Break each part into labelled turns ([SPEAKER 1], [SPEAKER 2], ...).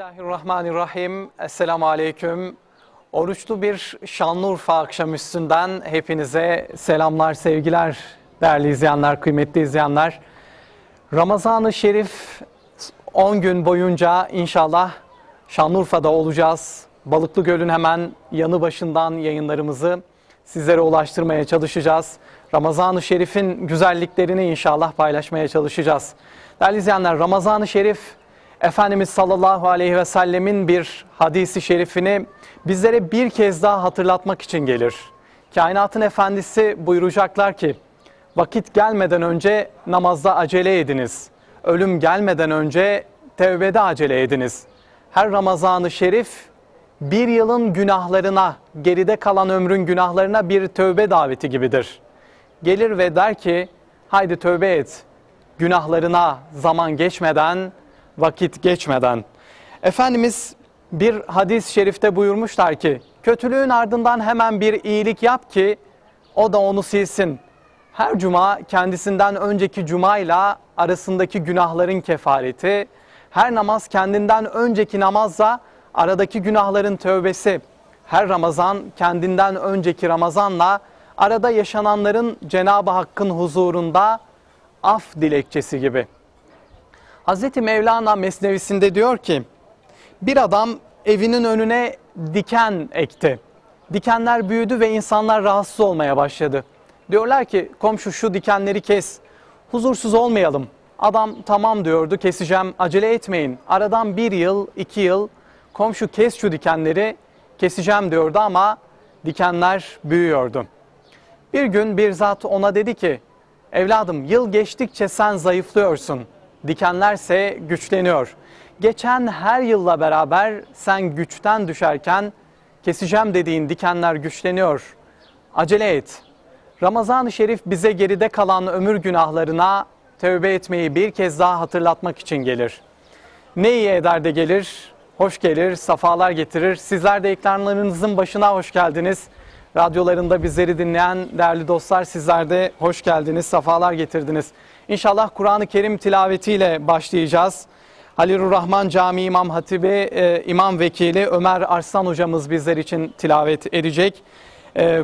[SPEAKER 1] Bismillahirrahmanirrahim. Esselamu Aleyküm. Oruçlu bir Şanlıurfa akşamüstünden hepinize selamlar, sevgiler değerli izleyenler, kıymetli izleyenler. Ramazan-ı Şerif 10 gün boyunca inşallah Şanlıurfa'da olacağız. Balıklı Göl'ün hemen yanı başından yayınlarımızı sizlere ulaştırmaya çalışacağız. Ramazan-ı Şerif'in güzelliklerini inşallah paylaşmaya çalışacağız. Değerli izleyenler, Ramazan-ı Şerif Efendimiz sallallahu aleyhi ve sellemin bir hadisi şerifini bizlere bir kez daha hatırlatmak için gelir. Kainatın efendisi buyuracaklar ki, vakit gelmeden önce namazda acele ediniz. Ölüm gelmeden önce tevbede acele ediniz. Her Ramazan-ı Şerif bir yılın günahlarına, geride kalan ömrün günahlarına bir tövbe daveti gibidir. Gelir ve der ki, haydi tövbe et, günahlarına zaman geçmeden, vakit geçmeden. Efendimiz bir hadis-i şerifte buyurmuşlar ki, kötülüğün ardından hemen bir iyilik yap ki o da onu silsin. Her cuma kendisinden önceki cumayla arasındaki günahların kefareti, her namaz kendinden önceki namazla aradaki günahların tövbesi, her Ramazan kendinden önceki Ramazanla arada yaşananların Cenab-ı Hakk'ın huzurunda af dilekçesi gibi. Hazreti Mevlana Mesnevisinde diyor ki, bir adam evinin önüne diken ekti. Dikenler büyüdü ve insanlar rahatsız olmaya başladı. Diyorlar ki, komşu şu dikenleri kes, huzursuz olmayalım. Adam tamam diyordu, keseceğim, acele etmeyin. Aradan 1 yıl, 2 yıl, komşu kes şu dikenleri, keseceğim diyordu ama dikenler büyüyordu. Bir gün bir zat ona dedi ki, evladım yıl geçtikçe sen zayıflıyorsun. Dikenlerse güçleniyor. Geçen her yılla beraber sen güçten düşerken keseceğim dediğin dikenler güçleniyor. Acele et. Ramazan-ı Şerif bize geride kalan ömür günahlarına tövbe etmeyi bir kez daha hatırlatmak için gelir. Ne iyi eder de gelir, hoş gelir, safalar getirir. Sizler de ekranlarınızın başına hoş geldiniz. Radyolarında bizleri dinleyen değerli dostlar, sizler de hoş geldiniz, safalar getirdiniz. İnşallah Kur'an-ı Kerim tilavetiyle başlayacağız. Halilur Rahman Camii İmam Hatibi, İmam Vekili Ömer Arslan hocamız bizler için tilavet edecek.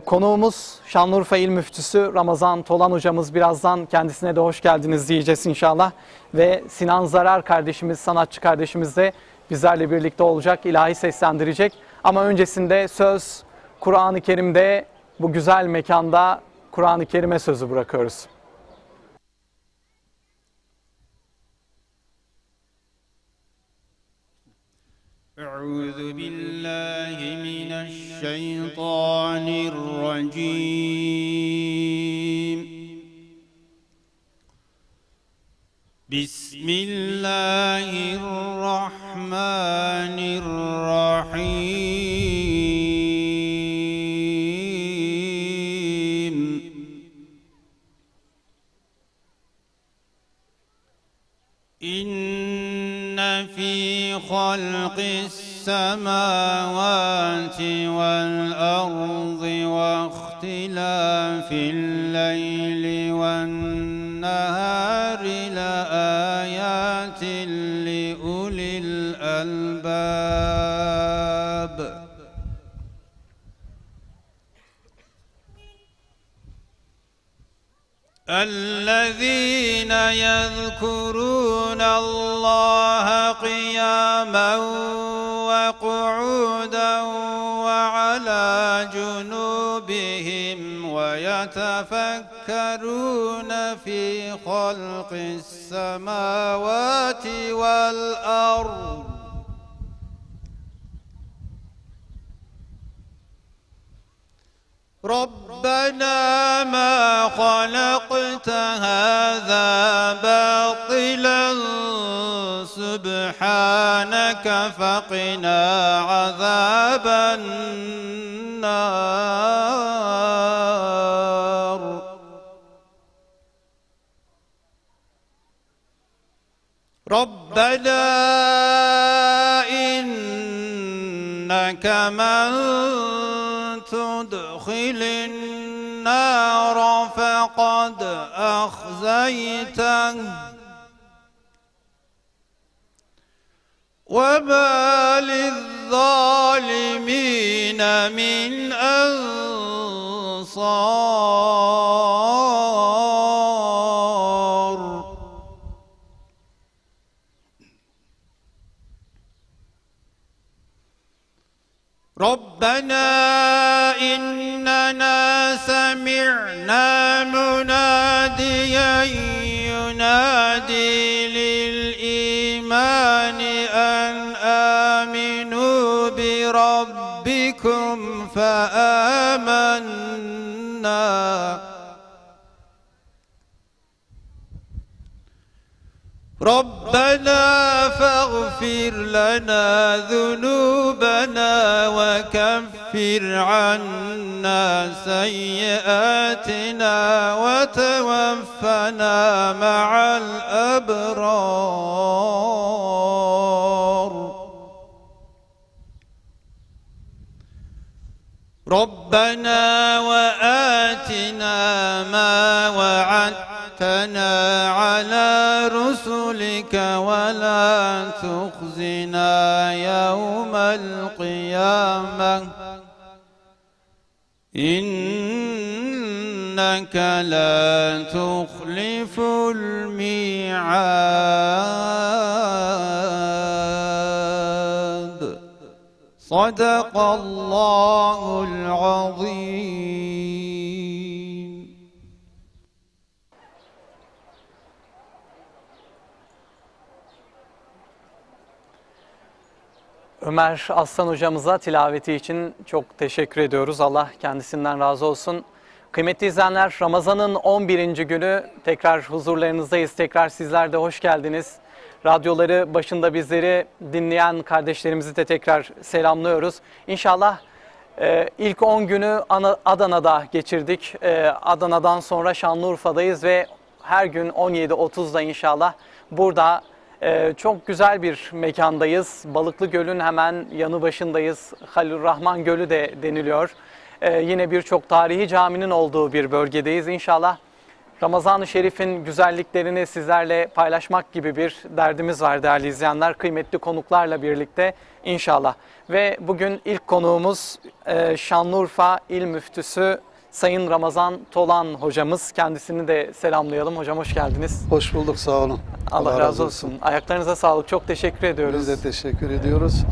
[SPEAKER 1] Konuğumuz Şanlıurfa İl Müftüsü Ramazan Tolan hocamız, birazdan kendisine de hoş geldiniz diyeceğiz inşallah. Ve Sinan Zarar kardeşimiz, sanatçı kardeşimiz de bizlerle birlikte olacak, ilahi seslendirecek. Ama öncesinde söz Kur'an-ı Kerim'de, bu güzel mekanda Kur'an-ı Kerim'e sözü bırakıyoruz.
[SPEAKER 2] أعوذ بالله من الشيطان الرجيم بسم الله الرحمن الرحيم إن في خلق السماوات والأرض واختلاف الليل والنهار لآيات لأولي الألباب الذين يذكرون الله قياما وقعودا وعلى جنوبهم ويتفكرون في خلق السماوات والأرض ربنا ما خلقت هذا باطلا سبحانك فقنا عذاب النار ربنا إنك من تدخل النار فقد أخزيته وما للظالمين من أنصار ربنا إننا سمعنا مناديا ينادي للإيمان أن آمنوا بربكم فآمنا ربنا فاغفر لنا ذنوبنا وكفر عنا سيئاتنا وتوفنا مع الأبرار ربنا وآتنا ما وعدتنا على رسلك ولا تخزنا يوم القيامة إنك لا تخلف الميعاد صدق الله العظيم.
[SPEAKER 1] Ömer Aslan hocamıza tilaveti için çok teşekkür ediyoruz. Allah kendisinden razı olsun. Kıymetli izleyenler, Ramazan'ın 11. günü tekrar huzurlarınızdayız. Tekrar sizler de hoş geldiniz. Radyoları başında bizleri dinleyen kardeşlerimizi de tekrar selamlıyoruz. İnşallah ilk 10 günü Adana'da geçirdik. Adana'dan sonra Şanlıurfa'dayız ve her gün 17.30'da inşallah burada çok güzel bir mekandayız. Balıklı Göl'ün hemen yanı başındayız. Halilurrahman Gölü de deniliyor. Yine birçok tarihi caminin olduğu bir bölgedeyiz. İnşallah Ramazan-ı Şerif'in güzelliklerini sizlerle paylaşmak gibi bir derdimiz var değerli izleyenler. Kıymetli konuklarla birlikte inşallah. Ve bugün ilk konuğumuz Şanlıurfa İl Müftüsü Sayın Ramazan Tolan hocamız. Kendisini de selamlayalım. Hocam hoş geldiniz.
[SPEAKER 3] Hoş bulduk, sağ olun.
[SPEAKER 1] Allah razı olsun. Ayaklarınıza sağlık. Çok teşekkür ediyoruz.
[SPEAKER 3] Biz de teşekkür ediyoruz.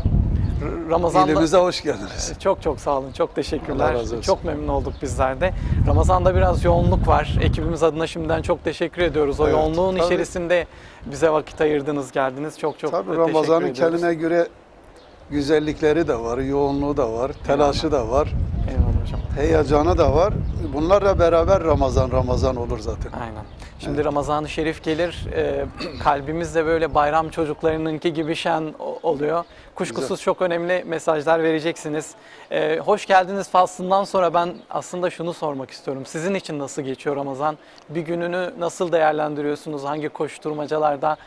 [SPEAKER 1] Ramazan'da
[SPEAKER 3] İlimize hoş geldiniz.
[SPEAKER 1] çok sağ olun. Çok teşekkürler.
[SPEAKER 3] Allah razı olsun.
[SPEAKER 1] Çok memnun olduk bizler de. Ramazan'da biraz yoğunluk var. Ekibimiz adına şimdiden çok teşekkür ediyoruz. O
[SPEAKER 3] Evet,
[SPEAKER 1] yoğunluğun
[SPEAKER 3] tabii.
[SPEAKER 1] içerisinde bize vakit ayırdınız, geldiniz. Çok
[SPEAKER 3] Tabii
[SPEAKER 1] teşekkür
[SPEAKER 3] Ramazan'ın
[SPEAKER 1] ediyoruz.
[SPEAKER 3] kendine göre güzellikleri de var, yoğunluğu da var, telaşı da var,
[SPEAKER 1] Eyvallah hocam.
[SPEAKER 3] heyecanı da var. Bunlarla beraber Ramazan olur zaten.
[SPEAKER 1] Aynen. Şimdi Ramazan-ı Şerif gelir, kalbimiz de böyle bayram çocuklarınınki gibi şen oluyor. Kuşkusuz
[SPEAKER 3] Güzel.
[SPEAKER 1] çok önemli mesajlar vereceksiniz. Hoş geldiniz faslından sonra ben aslında şunu sormak istiyorum. Sizin için nasıl geçiyor Ramazan? Bir gününü nasıl değerlendiriyorsunuz? Hangi koşturmacalarda?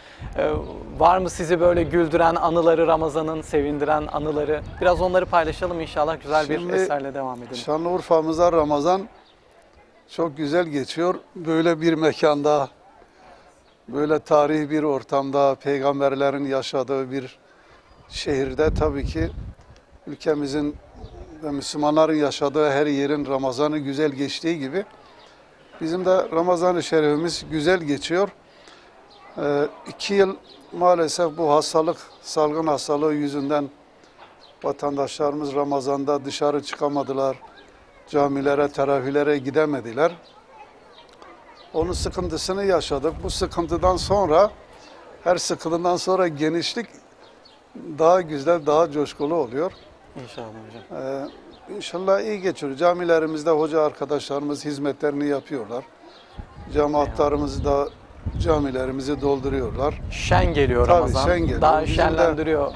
[SPEAKER 1] Var mı sizi böyle güldüren anıları, Ramazan'ın sevindiren anıları? Biraz onları paylaşalım inşallah, güzel bir
[SPEAKER 3] Şimdi
[SPEAKER 1] eserle devam edelim.
[SPEAKER 3] Şanlıurfa'mıza Ramazan çok güzel geçiyor. Böyle bir mekanda, böyle tarihi bir ortamda, peygamberlerin yaşadığı bir şehirde tabii ki ülkemizin ve Müslümanların yaşadığı her yerin Ramazan'ı güzel geçtiği gibi bizim de Ramazan-ı Şerifimiz güzel geçiyor. 2 yıl maalesef bu hastalık, salgın hastalığı yüzünden vatandaşlarımız Ramazan'da dışarı çıkamadılar. Camilere, teravihlere gidemediler. Onun sıkıntısını yaşadık. Bu sıkıntıdan sonra, her sıkıntıdan sonra genişlik daha güzel, daha coşkulu oluyor.
[SPEAKER 1] İnşallah hocam.
[SPEAKER 3] İnşallah iyi geçiyor. Camilerimizde hoca arkadaşlarımız hizmetlerini yapıyorlar. Cemaatlarımız da camilerimizi dolduruyorlar.
[SPEAKER 1] Şen geliyor
[SPEAKER 3] Tabii,
[SPEAKER 1] Ramazan.
[SPEAKER 3] şen geliyor.
[SPEAKER 1] Daha
[SPEAKER 3] Bizim de
[SPEAKER 1] şenlendiriyor.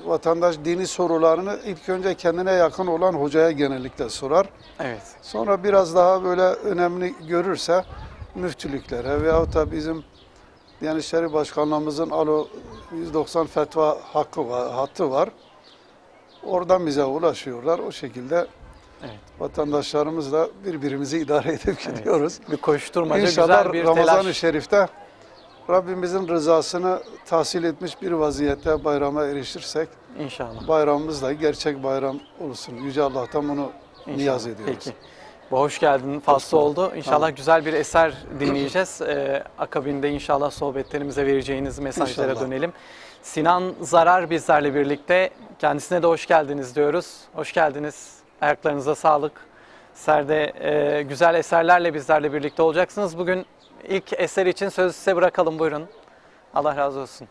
[SPEAKER 3] Vatandaş dini sorularını ilk önce kendine yakın olan hocaya genellikle sorar.
[SPEAKER 1] Evet.
[SPEAKER 3] Sonra biraz daha böyle önemli görürse müftülüklere veyahut da bizim Diyanet İşleri Başkanlığımızın alo 190 fetva hattı var. Oradan bize ulaşıyorlar. O şekilde
[SPEAKER 1] Evet.
[SPEAKER 3] vatandaşlarımızla birbirimizi idare edip gidiyoruz.
[SPEAKER 1] Bir koşturmaca,
[SPEAKER 3] İnşallah
[SPEAKER 1] güzel bir
[SPEAKER 3] Ramazan-ı
[SPEAKER 1] telaş.
[SPEAKER 3] Şerif'te Rabbimizin rızasını tahsil etmiş bir vaziyette bayrama erişirsek,
[SPEAKER 1] İnşallah.
[SPEAKER 3] bayramımız da gerçek bayram olsun. Yüce Allah'tan bunu niyaz ediyoruz.
[SPEAKER 1] Peki. Bu hoş geldin faslı oldu. İnşallah
[SPEAKER 3] Tamam.
[SPEAKER 1] güzel bir eser dinleyeceğiz. Akabinde inşallah sohbetlerimize vereceğiniz mesajlara
[SPEAKER 3] İnşallah.
[SPEAKER 1] dönelim. Sinan Zarar bizlerle birlikte. Kendisine de hoş geldiniz diyoruz. Hoş geldiniz. Ayaklarınıza sağlık. Serde güzel eserlerle bizlerle birlikte olacaksınız. Bugün ilk eser için sözü size bırakalım. Buyurun. Allah razı olsun.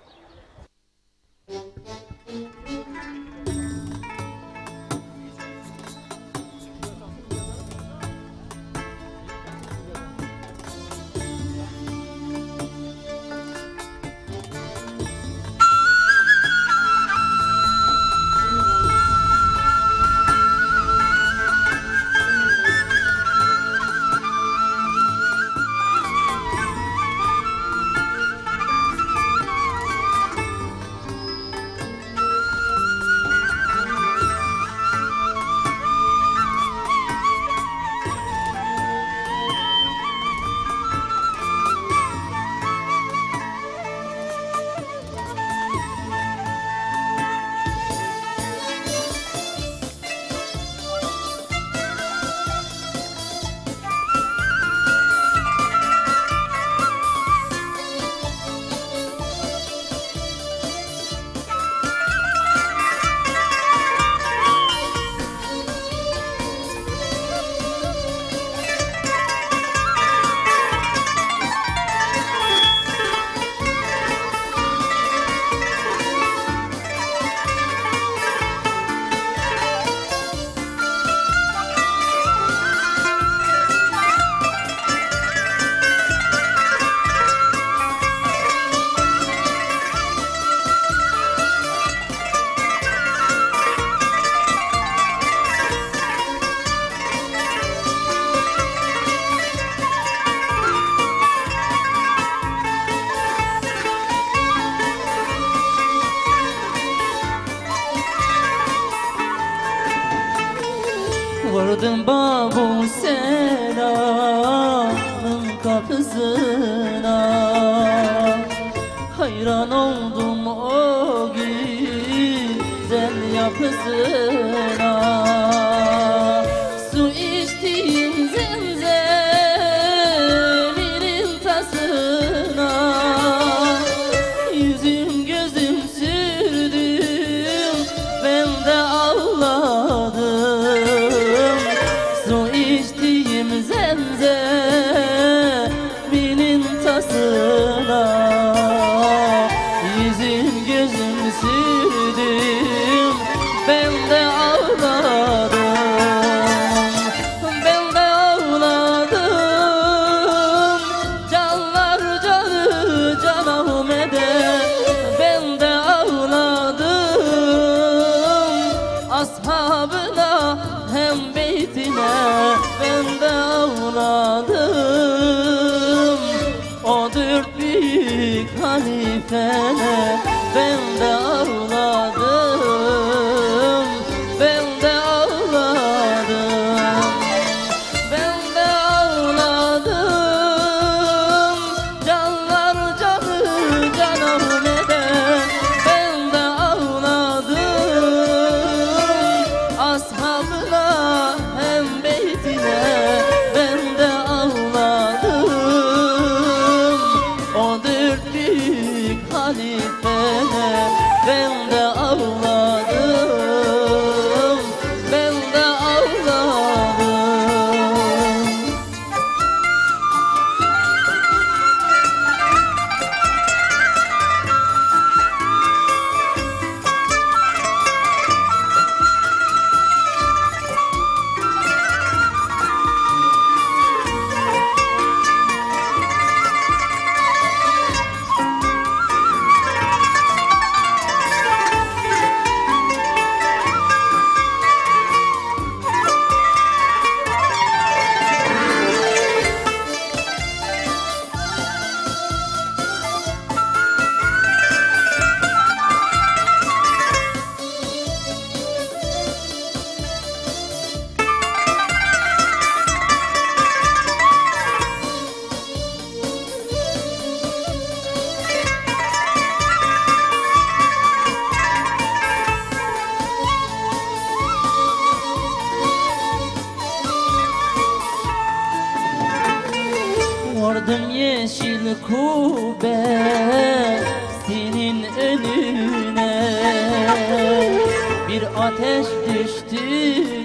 [SPEAKER 4] Vardım Babu Sena'nın kapısına, hayran oldum o güzel yapısına. Su içtiğim zemzeminin tasına, yüzüm gözüm sürdüm, ben de ağladım. Su içtiğim zemzeminin tasına, yüzüm gözüm sürdüm, ben de ağladım. Ben de ağladım, canlar canı Can Ahmet'e. Ben de ağladım, ashabına hem beytine. Ben de ağladım, o dört büyük halifene. Ben de ağladım, ben de ağladım. Ben de ağladım, canlar canı Can Ahmet'e. Ben de ağladım, ashab yeşil kubbesinin önüne bir ateş düştü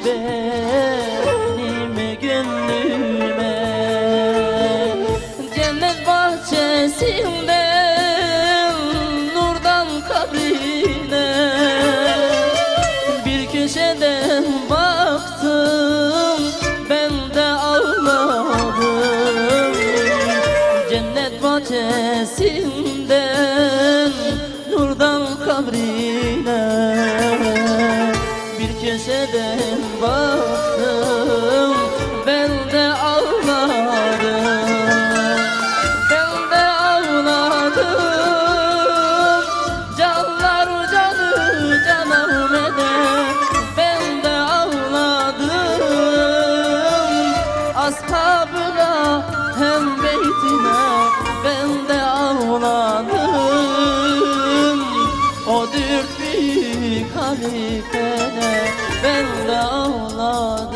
[SPEAKER 4] benim gönlüme. Cennet bahçesinden nurdan kabrine bir köşeden baktım, ben de ağladım. Cennet bahçesinden nurdan kabrine bir köşeden baktım, ben de ağladım. Ben de ağladım, canlar canı canım eder. Ben de ağladım, ashabına hem beytine. Ben de ağladım, o dört büyük halifene. Ben de ağladım,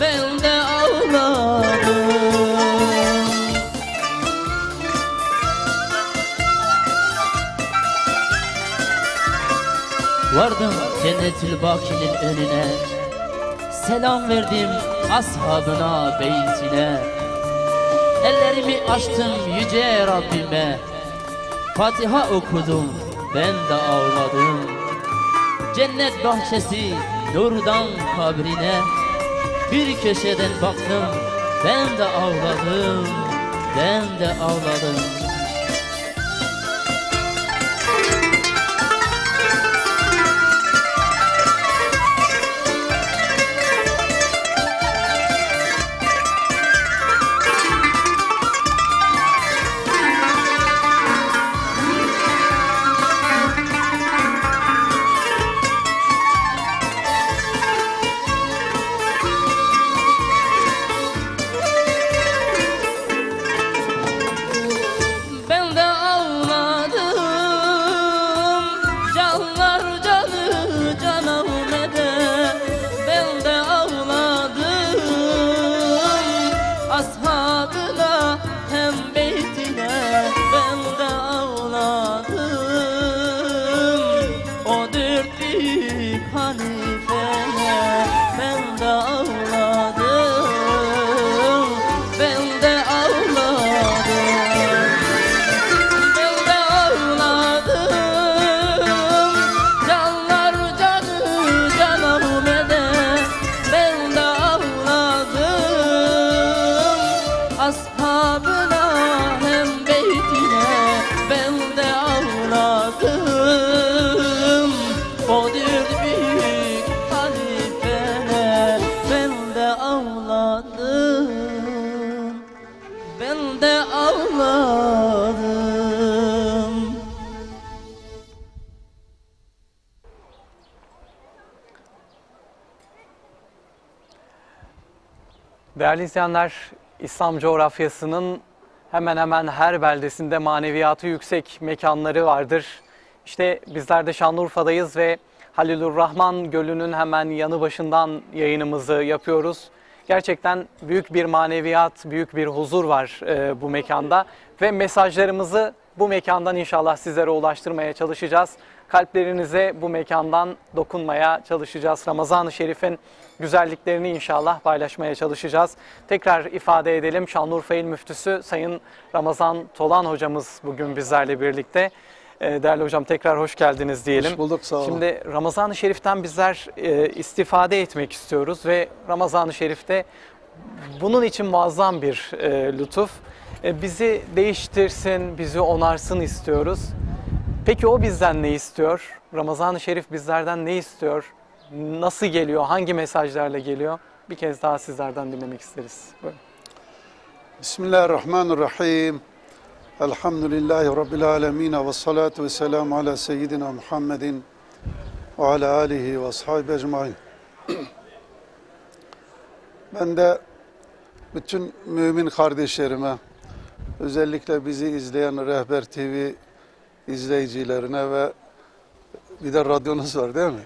[SPEAKER 4] ben de ağladım. Vardım Cennetül Baki'nin önüne, selam verdim ashabına, beytine. Ellerimi açtım yüce Rabbime, Fatiha okudum, ben de ağladım. Cennet bahçesi nurdan kabrine bir köşeden baktım, ben de ağladım, ben de ağladım. Ben de ağladım, canlar canı canım eder. Ben de ağladım, ashabına hem beytine. Ben de ağladım, o dört büyük halifene. Ben de ağladım, ben de ağladım. Ben de ağladım, canlar canı canım eder. Ben de ağladım, ashabına hem beytine. Ben de ağladım, o dört büyük halifene. Ben de ağladım, ben de ağladım.
[SPEAKER 1] Değerli izleyenler, İslam coğrafyasının hemen hemen her beldesinde maneviyatı yüksek mekanları vardır. İşte bizler de Şanlıurfa'dayız ve Halilurrahman Gölü'nün hemen yanı başından yayınımızı yapıyoruz. Gerçekten büyük bir maneviyat, büyük bir huzur var bu mekanda ve mesajlarımızı bu mekandan inşallah sizlere ulaştırmaya çalışacağız. Kalplerinize bu mekandan dokunmaya çalışacağız. Ramazan-ı Şerif'in güzelliklerini inşallah paylaşmaya çalışacağız. Tekrar ifade edelim, Şanlıurfa İl Müftüsü Sayın Ramazan Tolan hocamız bugün bizlerle birlikte. Değerli hocam, tekrar hoş geldiniz diyelim.
[SPEAKER 3] Hoş bulduk, sağ olun.
[SPEAKER 1] Şimdi Ramazan-ı Şerif'ten bizler istifade etmek istiyoruz ve Ramazan-ı Şerif'te bunun için muazzam bir lütuf. Bizi değiştirsin, bizi onarsın istiyoruz. Peki o bizden ne istiyor? Ramazan-ı Şerif bizlerden ne istiyor? Nasıl geliyor? Hangi mesajlarla geliyor? Bir kez daha sizlerden dinlemek isteriz. Buyurun.
[SPEAKER 3] Bismillahirrahmanirrahim. Elhamdülillahi Rabbil alemin ve salatu ve selamu ala seyyidina Muhammedin ve ala alihi ve ashabi ecmain. Ben de bütün mümin kardeşlerime, özellikle bizi izleyen Rehber TV izleyicilerine ve bir de radyonuz var değil mi?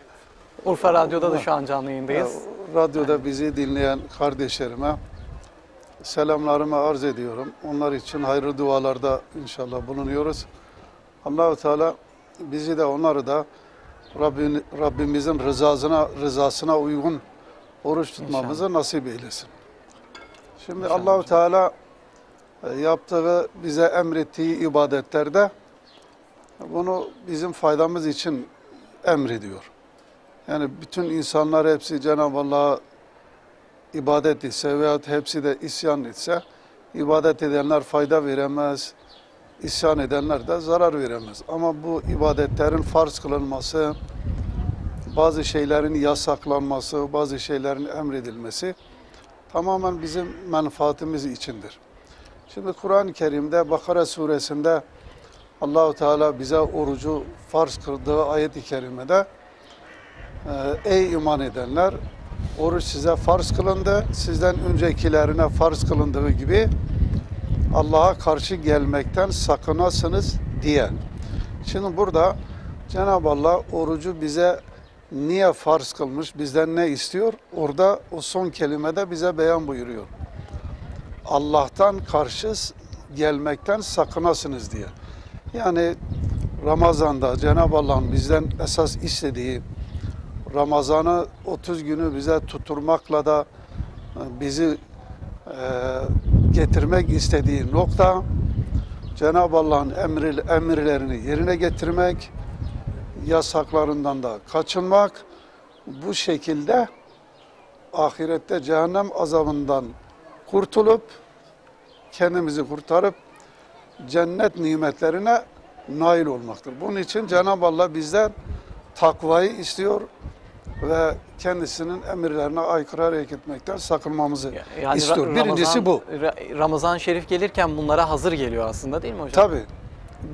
[SPEAKER 1] Urfa Radyo'da da şu an canlı yayındayız.
[SPEAKER 3] Radyoda bizi dinleyen kardeşlerime selamlarımı arz ediyorum. Onlar için hayırlı dualarda inşallah bulunuyoruz. Allah-u Teala bizi de onları da Rabbimizin rızasına uygun oruç tutmamızı nasip eylesin. Şimdi
[SPEAKER 1] İnşallah
[SPEAKER 3] Allah-u
[SPEAKER 1] hocam.
[SPEAKER 3] Teala yaptığı, bize emrettiği ibadetlerde bunu bizim faydamız için emrediyor. Yani bütün insanlar hepsi Cenab-ı Allah'a ibadet etse veyahut hepsi de isyan etse, ibadet edenler fayda veremez, isyan edenler de zarar veremez. Ama bu ibadetlerin farz kılınması, bazı şeylerin yasaklanması, bazı şeylerin emredilmesi tamamen bizim menfaatimiz içindir. Şimdi Kur'an-ı Kerim'de Bakara suresinde Allah-u Teala bize orucu farz kıldığı ayet-i kerimede ey iman edenler, oruç size farz kılındı, sizden öncekilerine farz kılındığı gibi Allah'a karşı gelmekten sakınasınız diye. Şimdi burada Cenab-ı Allah orucu bize niye farz kılmış, bizden ne istiyor? Orada o son kelimede bize beyan buyuruyor. Allah'tan karşı gelmekten sakınasınız diye. Yani Ramazan'da Cenab-ı Allah'ın bizden esas istediği, Ramazan'ı 30 günü bize tutturmakla da bizi getirmek istediği nokta, Cenab-ı Allah'ın emirlerini yerine getirmek, yasaklarından da kaçınmak, bu şekilde ahirette cehennem azabından kurtulup, kendimizi kurtarıp cennet nimetlerine nail olmaktır. Bunun için Cenab-ı Allah bizden takvayı istiyor ve kendisinin emirlerine aykırı hareket etmekten sakınmamızı istiyor. Birincisi bu.
[SPEAKER 1] Ramazan Şerif gelirken bunlara hazır geliyor aslında, değil mi hocam?
[SPEAKER 3] Tabii.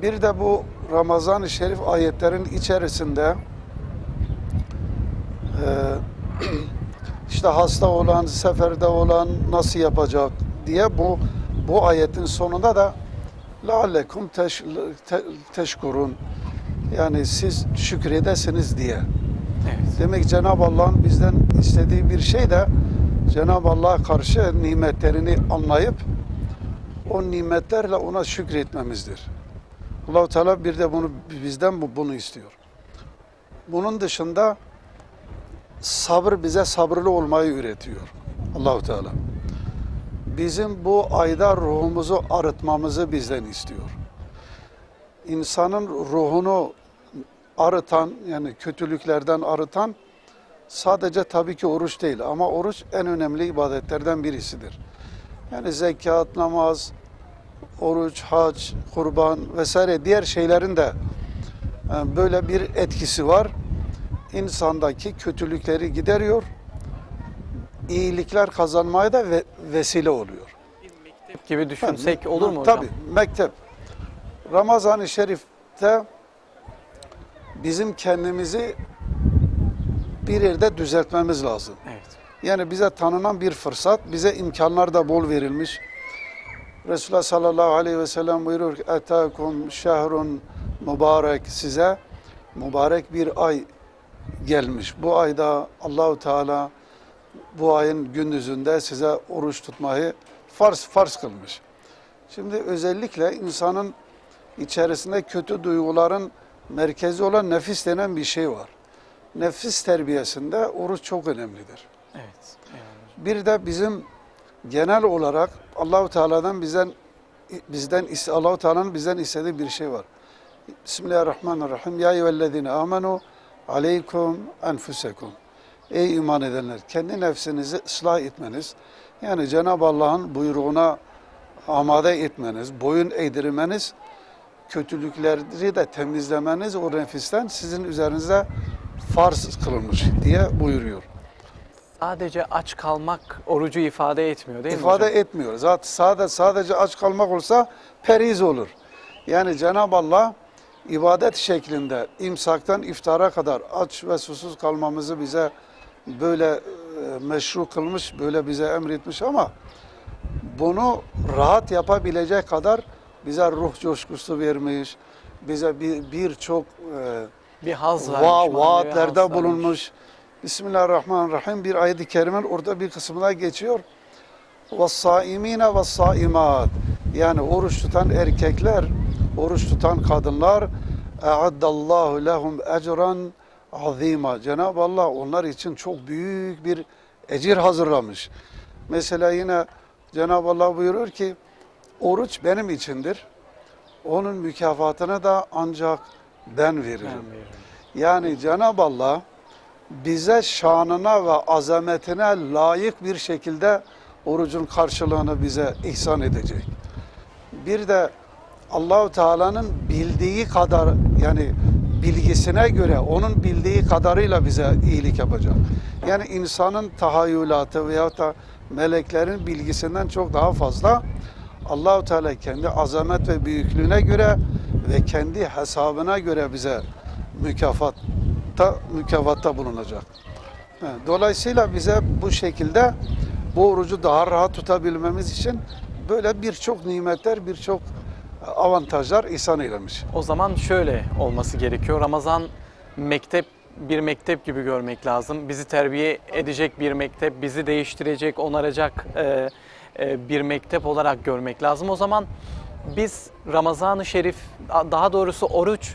[SPEAKER 3] Bir de bu Ramazan-ı Şerif ayetlerin içerisinde işte hasta olan, seferde olan nasıl yapacak diye bu ayetin sonunda da لَعَلَّكُمْ teşkurun, yani siz şükredesiniz diye.
[SPEAKER 1] Evet.
[SPEAKER 3] Demek ki Cenab-ı Allah'ın bizden istediği bir şey de Cenab-ı Allah'a karşı nimetlerini anlayıp o nimetlerle ona şükretmemizdir. Allah-u Teala bir de bizden bunu istiyor. Bunun dışında sabır, bize sabırlı olmayı öğretiyor Allah-u Teala. Bizim bu ayda ruhumuzu arıtmamızı bizden istiyor. İnsanın ruhunu arıtan, yani kötülüklerden arıtan sadece tabii ki oruç değil, ama oruç en önemli ibadetlerden birisidir. Yani zekat, namaz, oruç, hac, kurban vesaire diğer şeylerin de böyle bir etkisi var. İnsandaki kötülükleri gideriyor, iyilikler kazanmaya da vesile oluyor.
[SPEAKER 1] Gibi düşünsek olur mu hocam?
[SPEAKER 3] Tabii, mektep. Ramazan-ı Şerif'te bizim kendimizi bir yerde düzeltmemiz lazım.
[SPEAKER 1] Evet.
[SPEAKER 3] Yani bize tanınan bir fırsat, bize imkanlar da bol verilmiş. Resulullah sallallahu aleyhi ve sellem buyuruyor ki "Etâkum şehrun mübarek", size mübarek bir ay gelmiş. Bu ayda Allahu Teala bu ayın gündüzünde size oruç tutmayı farz kılmış. Şimdi özellikle insanın içerisinde kötü duyguların merkezi olan nefis denen bir şey var. Nefis terbiyesinde oruç çok önemlidir.
[SPEAKER 1] Evet.
[SPEAKER 3] Bir de bizim genel olarak Allahu Teala'nın Allahu Teala'nın bizden istediği bir şey var. Bismillahirrahmanirrahim. Ya eyyühellezine amenu aleykum enfusekum. Ey iman edenler, kendi nefsinizi ıslah etmeniz, yani Cenab-ı Allah'ın buyruğuna amade etmeniz, boyun eğdirmeniz, kötülükleri de temizlemeniz o nefisten sizin üzerinize farz kılınmış diye buyuruyor.
[SPEAKER 1] Sadece aç kalmak orucu ifade etmiyor, değil mi hocam?
[SPEAKER 3] İfade etmiyor. Zaten sadece aç kalmak olsa periz olur. Yani Cenab-ı Allah ibadet şeklinde imsaktan iftara kadar aç ve susuz kalmamızı bize böyle meşru kılmış, böyle bize emretmiş, ama bunu rahat yapabilecek kadar bize ruh coşkusu vermiş, bize birçok
[SPEAKER 1] bir haz vermiş, manevi
[SPEAKER 3] vaatlerde
[SPEAKER 1] haz
[SPEAKER 3] bulunmuş. Bismillahirrahmanirrahim bir ayet-i kerimenin orada bir kısmına geçiyor. وَالصَّائِم۪ينَ وَالصَّائِمَاتِ Yani oruç tutan erkekler, oruç tutan kadınlar اَعَدَّ اللّٰهُ لَهُمْ اَجْرًا عَظ۪يمًا Cenab-ı Allah onlar için çok büyük bir ecir hazırlamış. Mesela yine Cenab-ı Allah buyurur ki, oruç benim içindir. Onun mükafatını da ancak ben veririm. Yani Cenab-ı Allah bize şanına ve azametine layık bir şekilde orucun karşılığını bize ihsan edecek. Bir de Allahu Teala'nın bildiği kadar, yani bilgisine göre onun bildiği kadarıyla bize iyilik yapacak. Yani insanın tahayyülatı veyahut da meleklerin bilgisinden çok daha fazla Allahu Teala kendi azamet ve büyüklüğüne göre ve kendi hesabına göre bize mükafatta bulunacak. Dolayısıyla bize bu şekilde bu orucu daha rahat tutabilmemiz için böyle birçok nimetler, birçok avantajlar ihsan eylemiş.
[SPEAKER 1] O zaman şöyle olması gerekiyor. Ramazan bir mektep gibi görmek lazım. Bizi terbiye edecek bir mektep, bizi değiştirecek, onaracak bir mektep olarak görmek lazım. O zaman biz Ramazan-ı Şerif, daha doğrusu oruç,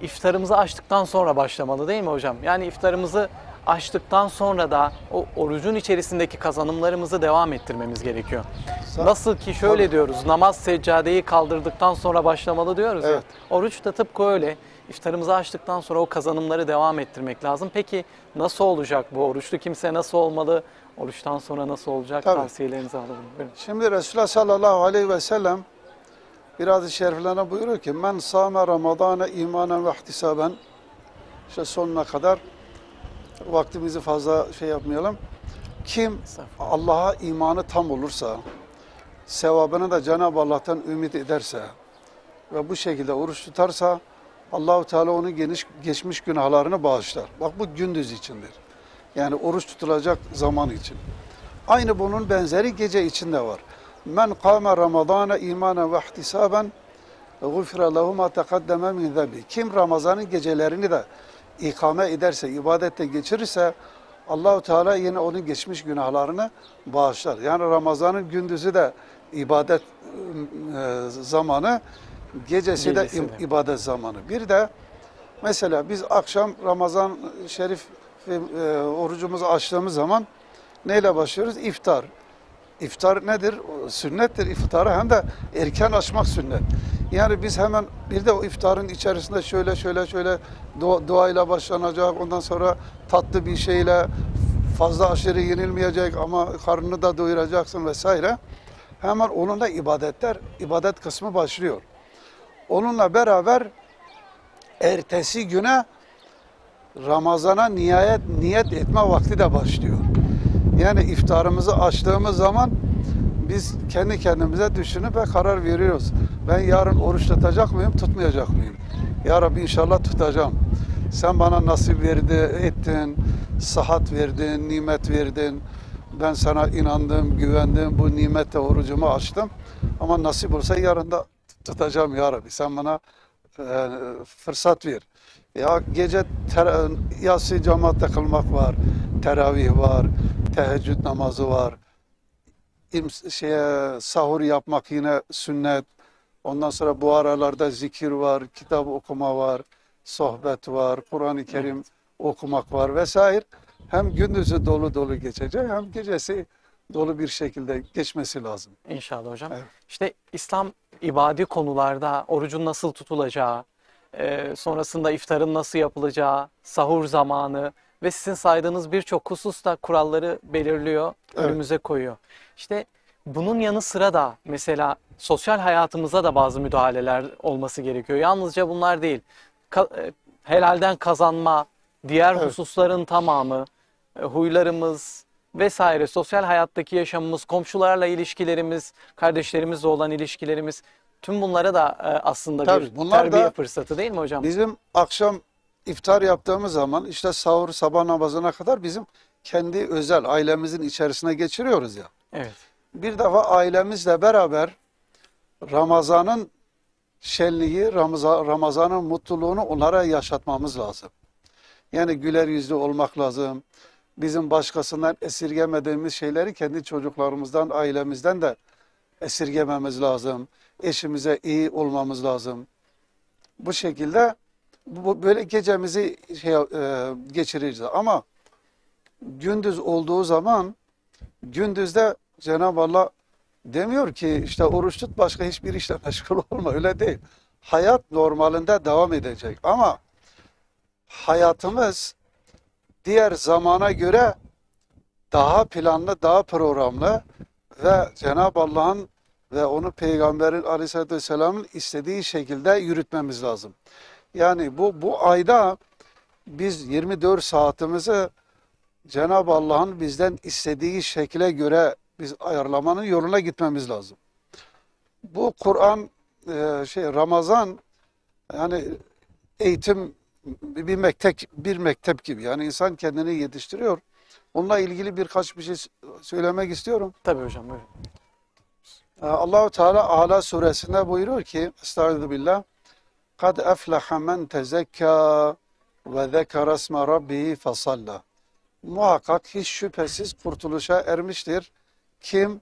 [SPEAKER 1] iftarımızı açtıktan sonra başlamalı değil mi hocam? Yani iftarımızı açtıktan sonra da o orucun içerisindeki kazanımlarımızı devam ettirmemiz gerekiyor. Nasıl ki şöyle diyoruz, namaz seccadeyi kaldırdıktan sonra başlamalı diyoruz ya.
[SPEAKER 3] Evet.
[SPEAKER 1] Oruç da tıpkı öyle. İftarımızı açtıktan sonra o kazanımları devam ettirmek lazım. Peki nasıl olacak bu? Oruçlu kimse nasıl olmalı? Oruçtan sonra nasıl olacak?
[SPEAKER 3] Tabii.
[SPEAKER 1] Tavsiyelerinizi alalım. Buyurun.
[SPEAKER 3] Şimdi Resulullah sallallahu aleyhi ve sellem bir hadis-i şeriflerine buyuruyor ki men sâme ramadâne imanen ve ihtisaben, işte sonuna kadar vaktimizi fazla yapmayalım. Kim Allah'a imanı tam olursa, sevabını da Cenab-ı Allah'tan ümit ederse ve bu şekilde oruç tutarsa Allah-u Teala onun geçmiş günahlarını bağışlar. Bak bu gündüz içindir. Yani oruç tutulacak zaman için. Aynı bunun benzeri gece içinde var. Men kâme ramadâne imanen ve ihtisaben gufira lehu ma teqaddeme min zembi. Kim Ramazan'ın gecelerini de ikame ederse, ibadette geçirirse Allah-u Teala yine onun geçmiş günahlarını bağışlar. Yani Ramazan'ın gündüzü de ibadet zamanı, gecesi de ibadet zamanı. Bir de mesela biz akşam Ramazan Şerif orucumuzu açtığımız zaman neyle başlıyoruz? İftar. İftar nedir? Sünnettir iftarı, hem de erken açmak sünnet. Yani biz hemen bir de o iftarın içerisinde şöyle duayla başlanacak, ondan sonra tatlı bir şeyle, fazla aşırı yenilmeyecek ama karnını da doyuracaksın vesaire. Hemen onunla ibadet kısmı başlıyor. Onunla beraber ertesi güne Ramazan'a niyet etme vakti de başlıyor. Yani iftarımızı açtığımız zaman biz kendi kendimize düşünüp ve karar veriyoruz. Ben yarın oruç tutacak mıyım, tutmayacak mıyım? Ya Rabbi inşallah tutacağım. Sen bana nasip ettin, sıhhat verdin, nimet verdin. Ben sana inandım, güvendim, bu nimetle orucumu açtım. Ama nasip olsa yarın da tutacağım ya Rabbi. Sen bana fırsat ver. Ya gece yatsı cemaatle kılmak var, teravih var, teheccüd namazı var. Sahur yapmak yine sünnet. Ondan sonra bu aralarda zikir var, kitap okuma var, sohbet var, Kur'an-ı Kerim okumak var vesaire. Hem gündüzü dolu geçecek, hem gecesi dolu bir şekilde geçmesi lazım.
[SPEAKER 1] İnşallah hocam.
[SPEAKER 3] Evet.
[SPEAKER 1] İşte İslam ibadi konularda orucun nasıl tutulacağı, sonrasında iftarın nasıl yapılacağı, sahur zamanı ve sizin saydığınız birçok hususta kuralları belirliyor, önümüze koyuyor. İşte bunun yanı sıra da mesela sosyal hayatımıza da bazı müdahaleler olması gerekiyor. Yalnızca bunlar değil. Helalden kazanma, diğer hususların tamamı, huylarımız vesaire, sosyal hayattaki yaşamımız, komşularla ilişkilerimiz, kardeşlerimizle olan ilişkilerimiz, tüm bunlara da aslında bir terbiye fırsatı değil mi hocam?
[SPEAKER 3] Bizim akşam iftar yaptığımız zaman işte sahur, sabah namazına kadar bizim kendi özel ailemizin içerisine geçiriyoruz ya.
[SPEAKER 1] Evet.
[SPEAKER 3] Bir defa ailemizle beraber Ramazan'ın şenliği, Ramazan'ın mutluluğunu onlara yaşatmamız lazım. Yani güler yüzlü olmak lazım. bizim başkasından esirgemediğimiz şeyleri kendi çocuklarımızdan, ailemizden de esirgememiz lazım. Eşimize iyi olmamız lazım. Bu şekilde böyle gecemizi geçireceğiz. Ama gündüz olduğu zaman gündüzde Cenab-ı Allah demiyor ki işte oruç tut, başka hiçbir işle meşgul olma. Öyle değil. Hayat normalinde devam edecek. Ama hayatımız diğer zamana göre daha planlı, daha programlı ve Cenab-ı Allah'ın ve onu Peygamberin Aleyhisselatü Vesselam'ın istediği şekilde yürütmemiz lazım. Yani bu ayda biz 24 saatimizi Cenab-ı Allah'ın bizden istediği şekle göre biz ayarlamanın yoluna gitmemiz lazım. Bu Kur'an, Ramazan yani eğitim bir mektep gibi. Yani insan kendini yetiştiriyor. Onunla ilgili birkaç bir şey söylemek istiyorum.
[SPEAKER 1] Tabii hocam, buyurun.
[SPEAKER 3] Allah-u Teala Ala suresinde buyuruyor ki Estağfirullah. Kad eflaha men tezekka ve zekara isme rabbihi fesalla. Muhakkak hiç şüphesiz kurtuluşa ermiştir. Kim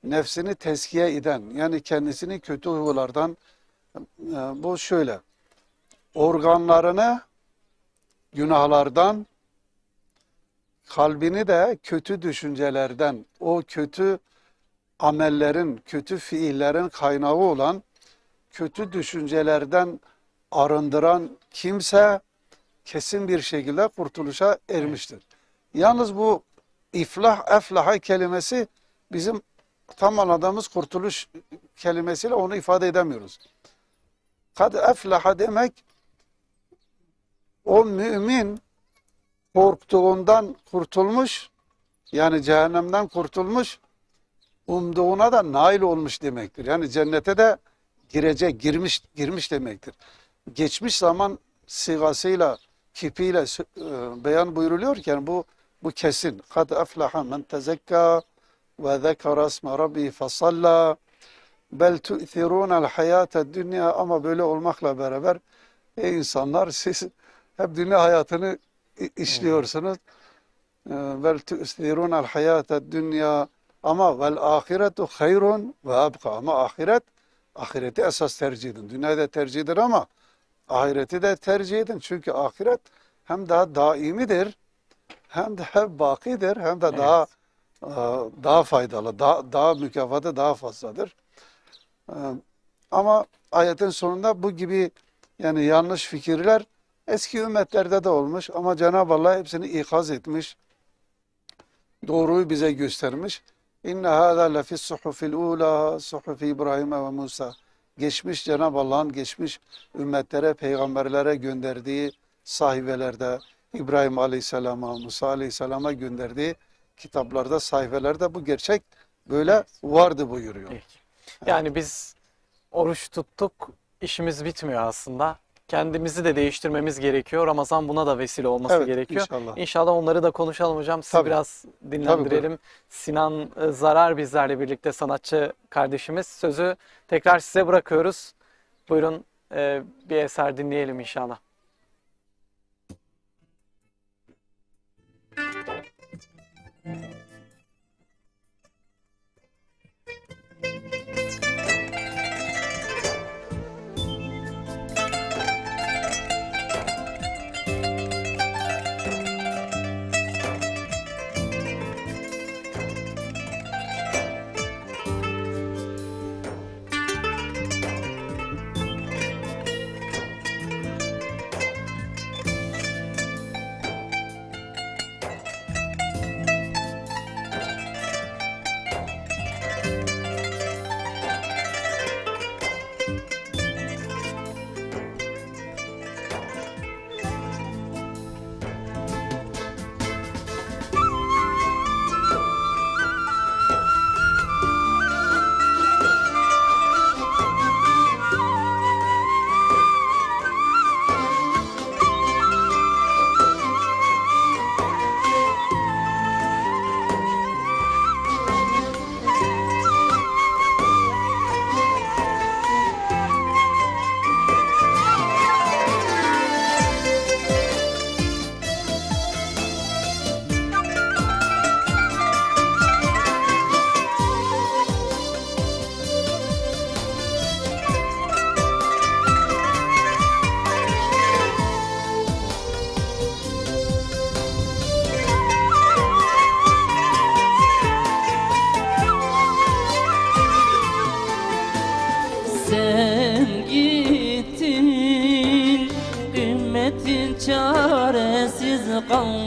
[SPEAKER 3] nefsini tezkiye eden, yani kendisini kötü huylardan, bu şöyle, organlarını günahlardan, kalbini de kötü düşüncelerden, o kötü amellerin, kötü fiillerin kaynağı olan kötü düşüncelerden arındıran kimse kesin bir şekilde kurtuluşa ermiştir. Yalnız bu eflaha kelimesi bizim tam anladığımız kurtuluş kelimesiyle onu ifade edemiyoruz. Kad eflaha demek o mümin korktuğundan kurtulmuş, yani cehennemden kurtulmuş, umduğuna da nail olmuş demektir. Yani cennete de girmiş demektir. Geçmiş zaman sigasıyla, kipiyle beyan buyuruluyorken bu kesin. Kad eflaha men tezekka ve zekara isme rabbi fesalla bel tu'thirûnel hayâted dünya, ama böyle olmakla beraber ey insanlar, siz hep dünya hayatını işliyorsunuz. Bel tu'thirûnel hayâted dünya ama vel ahiretu hayrun ve abqa, ama ahireti esas tercih edin. Dünyayı da tercih edin ama ahireti de tercih edin. Çünkü ahiret hem daha daimidir, hem de bakidir, hem de daha faydalı, daha mükafatı daha fazladır. Ama ayetin sonunda bu gibi yani yanlış fikirler eski ümmetlerde de olmuş ama Cenab-ı Allah hepsini ikaz etmiş. Doğruyu bize göstermiş. İnne hâzâ lefis suhufil ûlâ suhufi İbrahim ve Musa. Geçmiş Cenab-ı Allah'ın geçmiş ümmetlere, peygamberlere gönderdiği sahifelerde, İbrahim Aleyhisselam'a, Musa Aleyhisselam'a gönderdiği kitaplarda, sayfelerde bu gerçek böyle vardı buyuruyor.
[SPEAKER 1] Peki. Yani biz oruç tuttuk, işimiz bitmiyor aslında. Kendimizi de değiştirmemiz gerekiyor. Ramazan buna da vesile olması gerekiyor.
[SPEAKER 3] İnşallah.
[SPEAKER 1] İnşallah onları da konuşalım hocam. Sizi
[SPEAKER 3] Tabii.
[SPEAKER 1] biraz dinlendirelim. Sinan Zarar bizlerle birlikte, sanatçı kardeşimiz. Sözü tekrar size bırakıyoruz. Buyurun bir eser dinleyelim inşallah.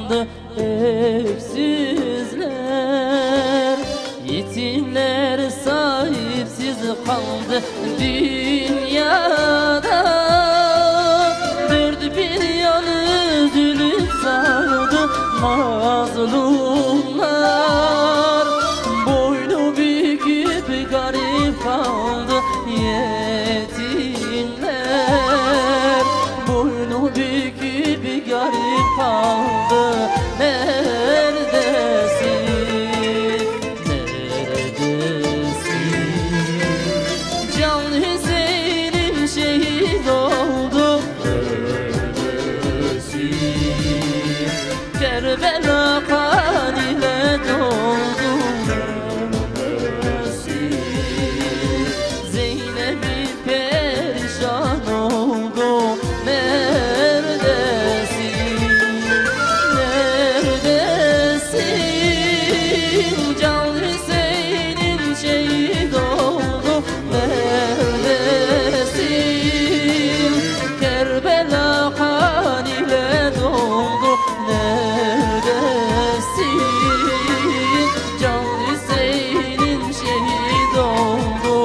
[SPEAKER 4] kaldı öksüzler. Yetimler sahipsiz kaldı dünyada. Dört bir yanı üzülüp sardı mazlumlar. Boynu büküp garip kaldı yetimler. Boynu büküp garip kaldı. Neredesin? Neredesin? Can Hüseyin'im şehit oldu. Neredesin? Kerbela kan ile doldu. Neredesin? Zeynep'i perişan oldu. Neredesin? Neredesin? Can Hüseyin'im şehit oldu. Neredesin? Kerbela kan ile doldu. Neredesin? Can Hüseyin'im şehit oldu.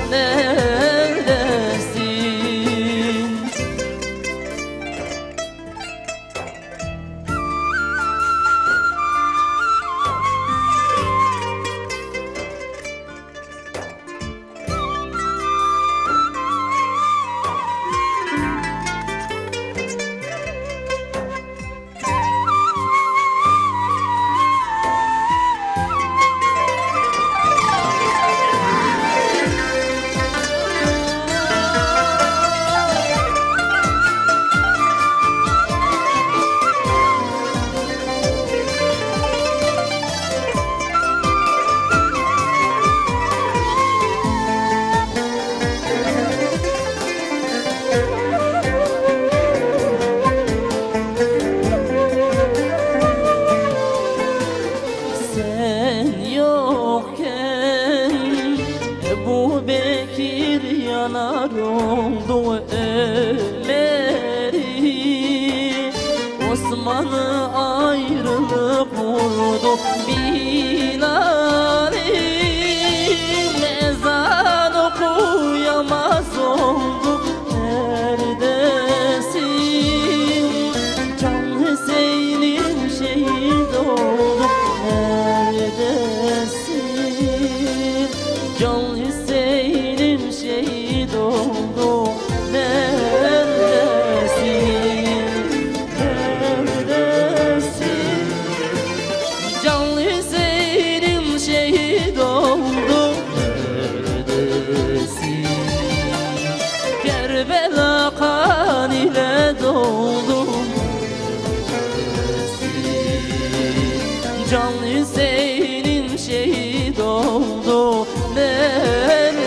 [SPEAKER 4] Neredesin? Sen yokken Ebu Bekir yanar oldu Ömer'i. Osman'ı ayrılık vurdu Bilal'i. Ezan okuyamaz oldu. Neredesin? Can Hüseyin'im şehit oldu. Neredesin? Can Hüseyin'im şehit oldu. Neredesin? Neredesin? Can Hüseyin'im şehit oldu. Neredesin? Kerbela kan ile doldu. Can Hüseyin'im şehit oldu. Neredesin?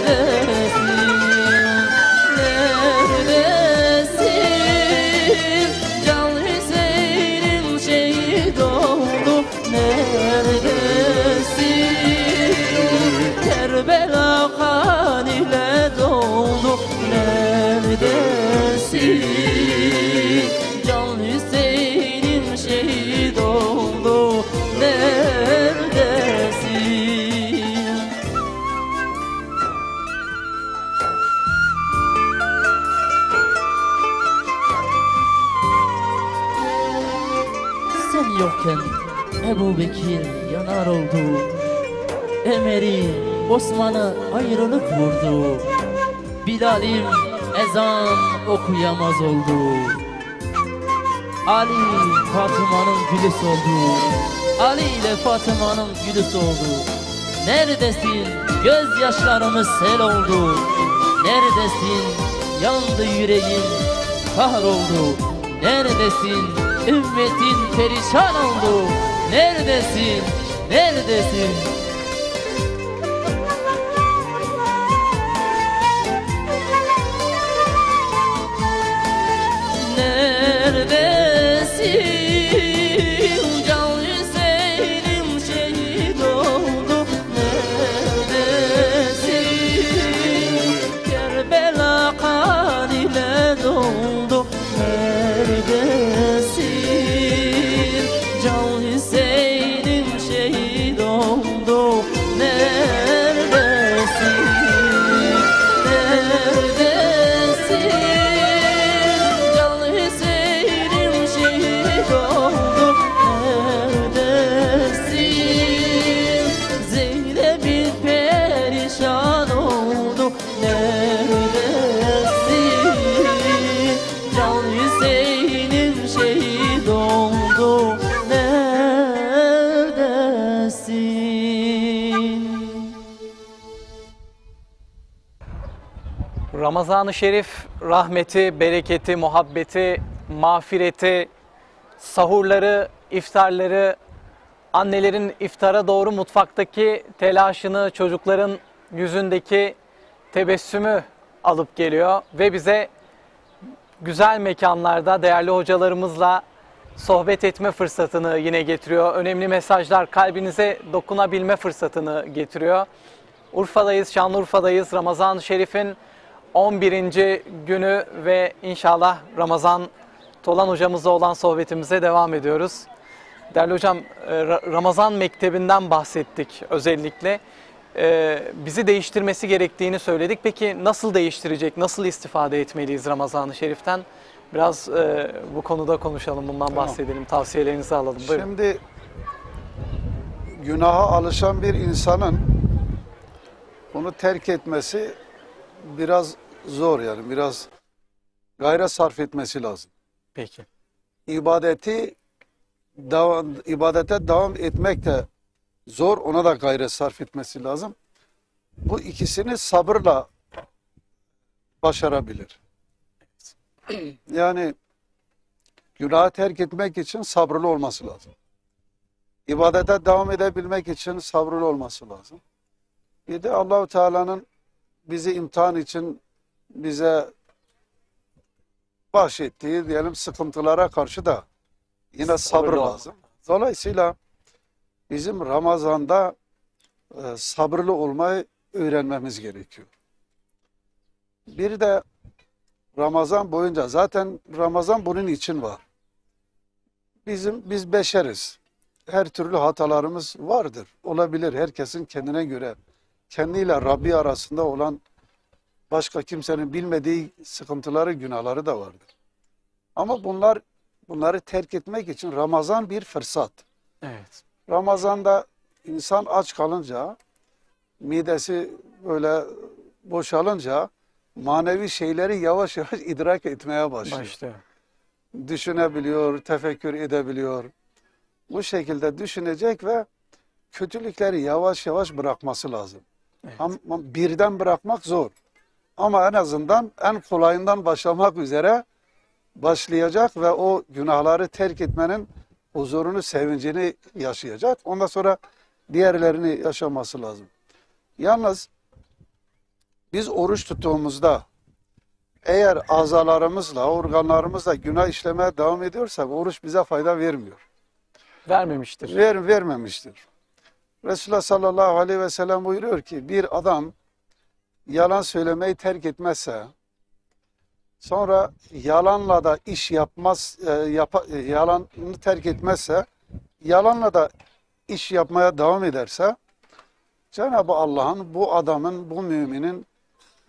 [SPEAKER 4] Neredesin? Can Hüseyin'im şehit oldu. Neredesin? Kerbela kan ile doldu. Neredesin? Can Hüseyin'im şehit oldu. Neredesin? Sen yokken Ebu Bekir yanar oldu. Ömer'i, Osman'ı ayrılık vurdu. Bilal'im ezan okuyamaz oldu. Ali Fatıma'nın gülü soldu. Ali ile Fatıma'nın gülü soldu. Neredesin? Gözyaşlarımız sel oldu. Neredesin? Yandı yüreğim, kahroldu. Neredesin? Ümmetin perişan oldu. Neredesin? Neredesin? Neredesin? Can Hüseyin'im şehit oldu. Neredesin? Kerbela kan ile doldu. Neredesin? Can
[SPEAKER 1] Ramazan-ı Şerif rahmeti, bereketi, muhabbeti, mağfireti, sahurları, iftarları, annelerin iftara doğru mutfaktaki telaşını, çocukların yüzündeki tebessümü alıp geliyor ve bize güzel mekanlarda değerli hocalarımızla sohbet etme fırsatını yine getiriyor. Önemli mesajlar, kalbinize dokunabilme fırsatını getiriyor. Urfa'dayız, Şanlıurfa'dayız. Ramazan-ı Şerif'in 11. günü ve inşallah Ramazan Tolan hocamızla olan sohbetimize devam ediyoruz. Değerli hocam, Ramazan Mektebi'nden bahsettik özellikle. Bizi değiştirmesi gerektiğini söyledik. Peki nasıl değiştirecek, nasıl istifade etmeliyiz Ramazan-ı Şerif'ten? Biraz bu konuda konuşalım, bundan bahsedelim, tavsiyelerinizi alalım. Buyurun.
[SPEAKER 3] Şimdi günaha alışan bir insanın onu terk etmesi biraz zor, yani biraz gayret sarf etmesi lazım.
[SPEAKER 1] Peki.
[SPEAKER 3] İbadete devam etmek de zor, ona da gayret sarf etmesi lazım. Bu ikisini sabırla başarabilir. Yani günahı terk etmek için sabırlı olması lazım. İbadete devam edebilmek için sabırlı olması lazım. Bir de Allah-u Teala'nın bizi imtihan için bize bahşettiği diyelim sıkıntılara karşı da yine sabır
[SPEAKER 1] Sabırlı
[SPEAKER 3] lazım. Dolayısıyla bizim Ramazan'da sabırlı olmayı öğrenmemiz gerekiyor. Bir de Ramazan boyunca, zaten Ramazan bunun için var. Biz beşeriz. Her türlü hatalarımız vardır. Olabilir. Herkesin kendine göre, kendiyle Rabbi arasında olan başka kimsenin bilmediği sıkıntıları, günahları da vardır. Ama bunları terk etmek için Ramazan bir fırsat.
[SPEAKER 1] Evet.
[SPEAKER 3] Ramazan'da insan aç kalınca, midesi böyle boşalınca manevi şeyleri yavaş yavaş idrak etmeye başlıyor. Düşünebiliyor, tefekkür edebiliyor. Bu şekilde düşünecek ve kötülükleri yavaş yavaş bırakması lazım.
[SPEAKER 1] Evet.
[SPEAKER 3] Ama birden bırakmak zor. Ama en azından en kolayından başlamak üzere başlayacak ve o günahları terk etmenin huzurunu, sevincini yaşayacak. Ondan sonra diğerlerini yaşaması lazım. Yalnız biz oruç tuttuğumuzda eğer azalarımızla, organlarımızla günah işlemeye devam ediyorsak oruç bize fayda vermiyor.
[SPEAKER 1] Vermemiştir.
[SPEAKER 3] Vermemiştir. Resulullah sallallahu aleyhi ve sellem buyuruyor ki bir adam yalan söylemeyi terk etmezse, sonra yalanla da iş yapmaz, yalanını terk etmezse, yalanla da iş yapmaya devam ederse, Cenab-ı Allah'ın bu adamın, bu müminin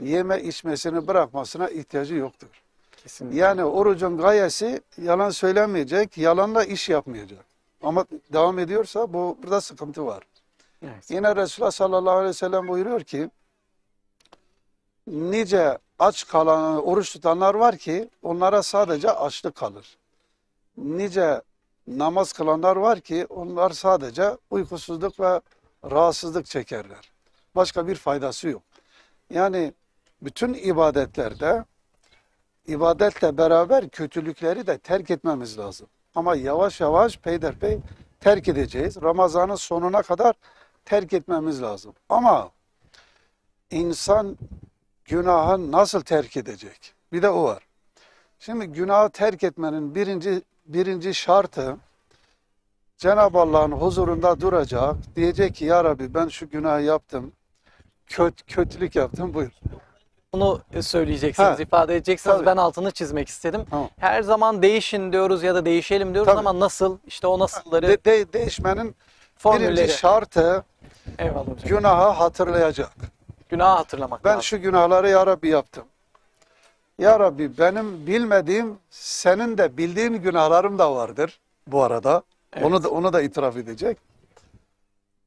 [SPEAKER 3] yeme içmesini bırakmasına ihtiyacı yoktur.
[SPEAKER 1] Kesinlikle.
[SPEAKER 3] Yani orucun gayesi yalan söylemeyecek, yalanla iş yapmayacak. Ama devam ediyorsa burada sıkıntı var.
[SPEAKER 1] Evet.
[SPEAKER 3] Yine Resulullah sallallahu aleyhi ve sellem buyuruyor ki, nice aç kalan, oruç tutanlar var ki onlara sadece açlık kalır. Nice namaz kılanlar var ki onlar sadece uykusuzluk ve rahatsızlık çekerler. Başka bir faydası yok. Yani bütün ibadetle beraber kötülükleri de terk etmemiz lazım. Ama yavaş yavaş peyderpey terk edeceğiz. Ramazan'ın sonuna kadar terk etmemiz lazım. Ama insan günahı nasıl terk edecek? Bir de o var. Şimdi günahı terk etmenin birinci şartı, Cenab-ı Allah'ın huzurunda duracak. Diyecek ki ya Rabbi ben şu günahı yaptım. Kötülük yaptım, buyur.
[SPEAKER 1] Bunu söyleyeceksiniz, ifade edeceksiniz.
[SPEAKER 3] Tabii.
[SPEAKER 1] Ben altını çizmek istedim.
[SPEAKER 3] Tamam.
[SPEAKER 1] Her zaman değişin diyoruz ya da değişelim diyoruz
[SPEAKER 3] Tabii.
[SPEAKER 1] ama nasıl? İşte o nasılları,
[SPEAKER 3] Değişmenin
[SPEAKER 1] formülleri.
[SPEAKER 3] birinci şartı
[SPEAKER 1] Eyvallah hocam.
[SPEAKER 3] günahı hatırlayacak.
[SPEAKER 1] Günahı hatırlamak
[SPEAKER 3] Ben
[SPEAKER 1] lazım.
[SPEAKER 3] şu günahları ya Rabbi yaptım. Ya Rabbi benim bilmediğim, senin de bildiğin günahlarım da vardır bu arada.
[SPEAKER 1] Evet.
[SPEAKER 3] Onu da itiraf edecek.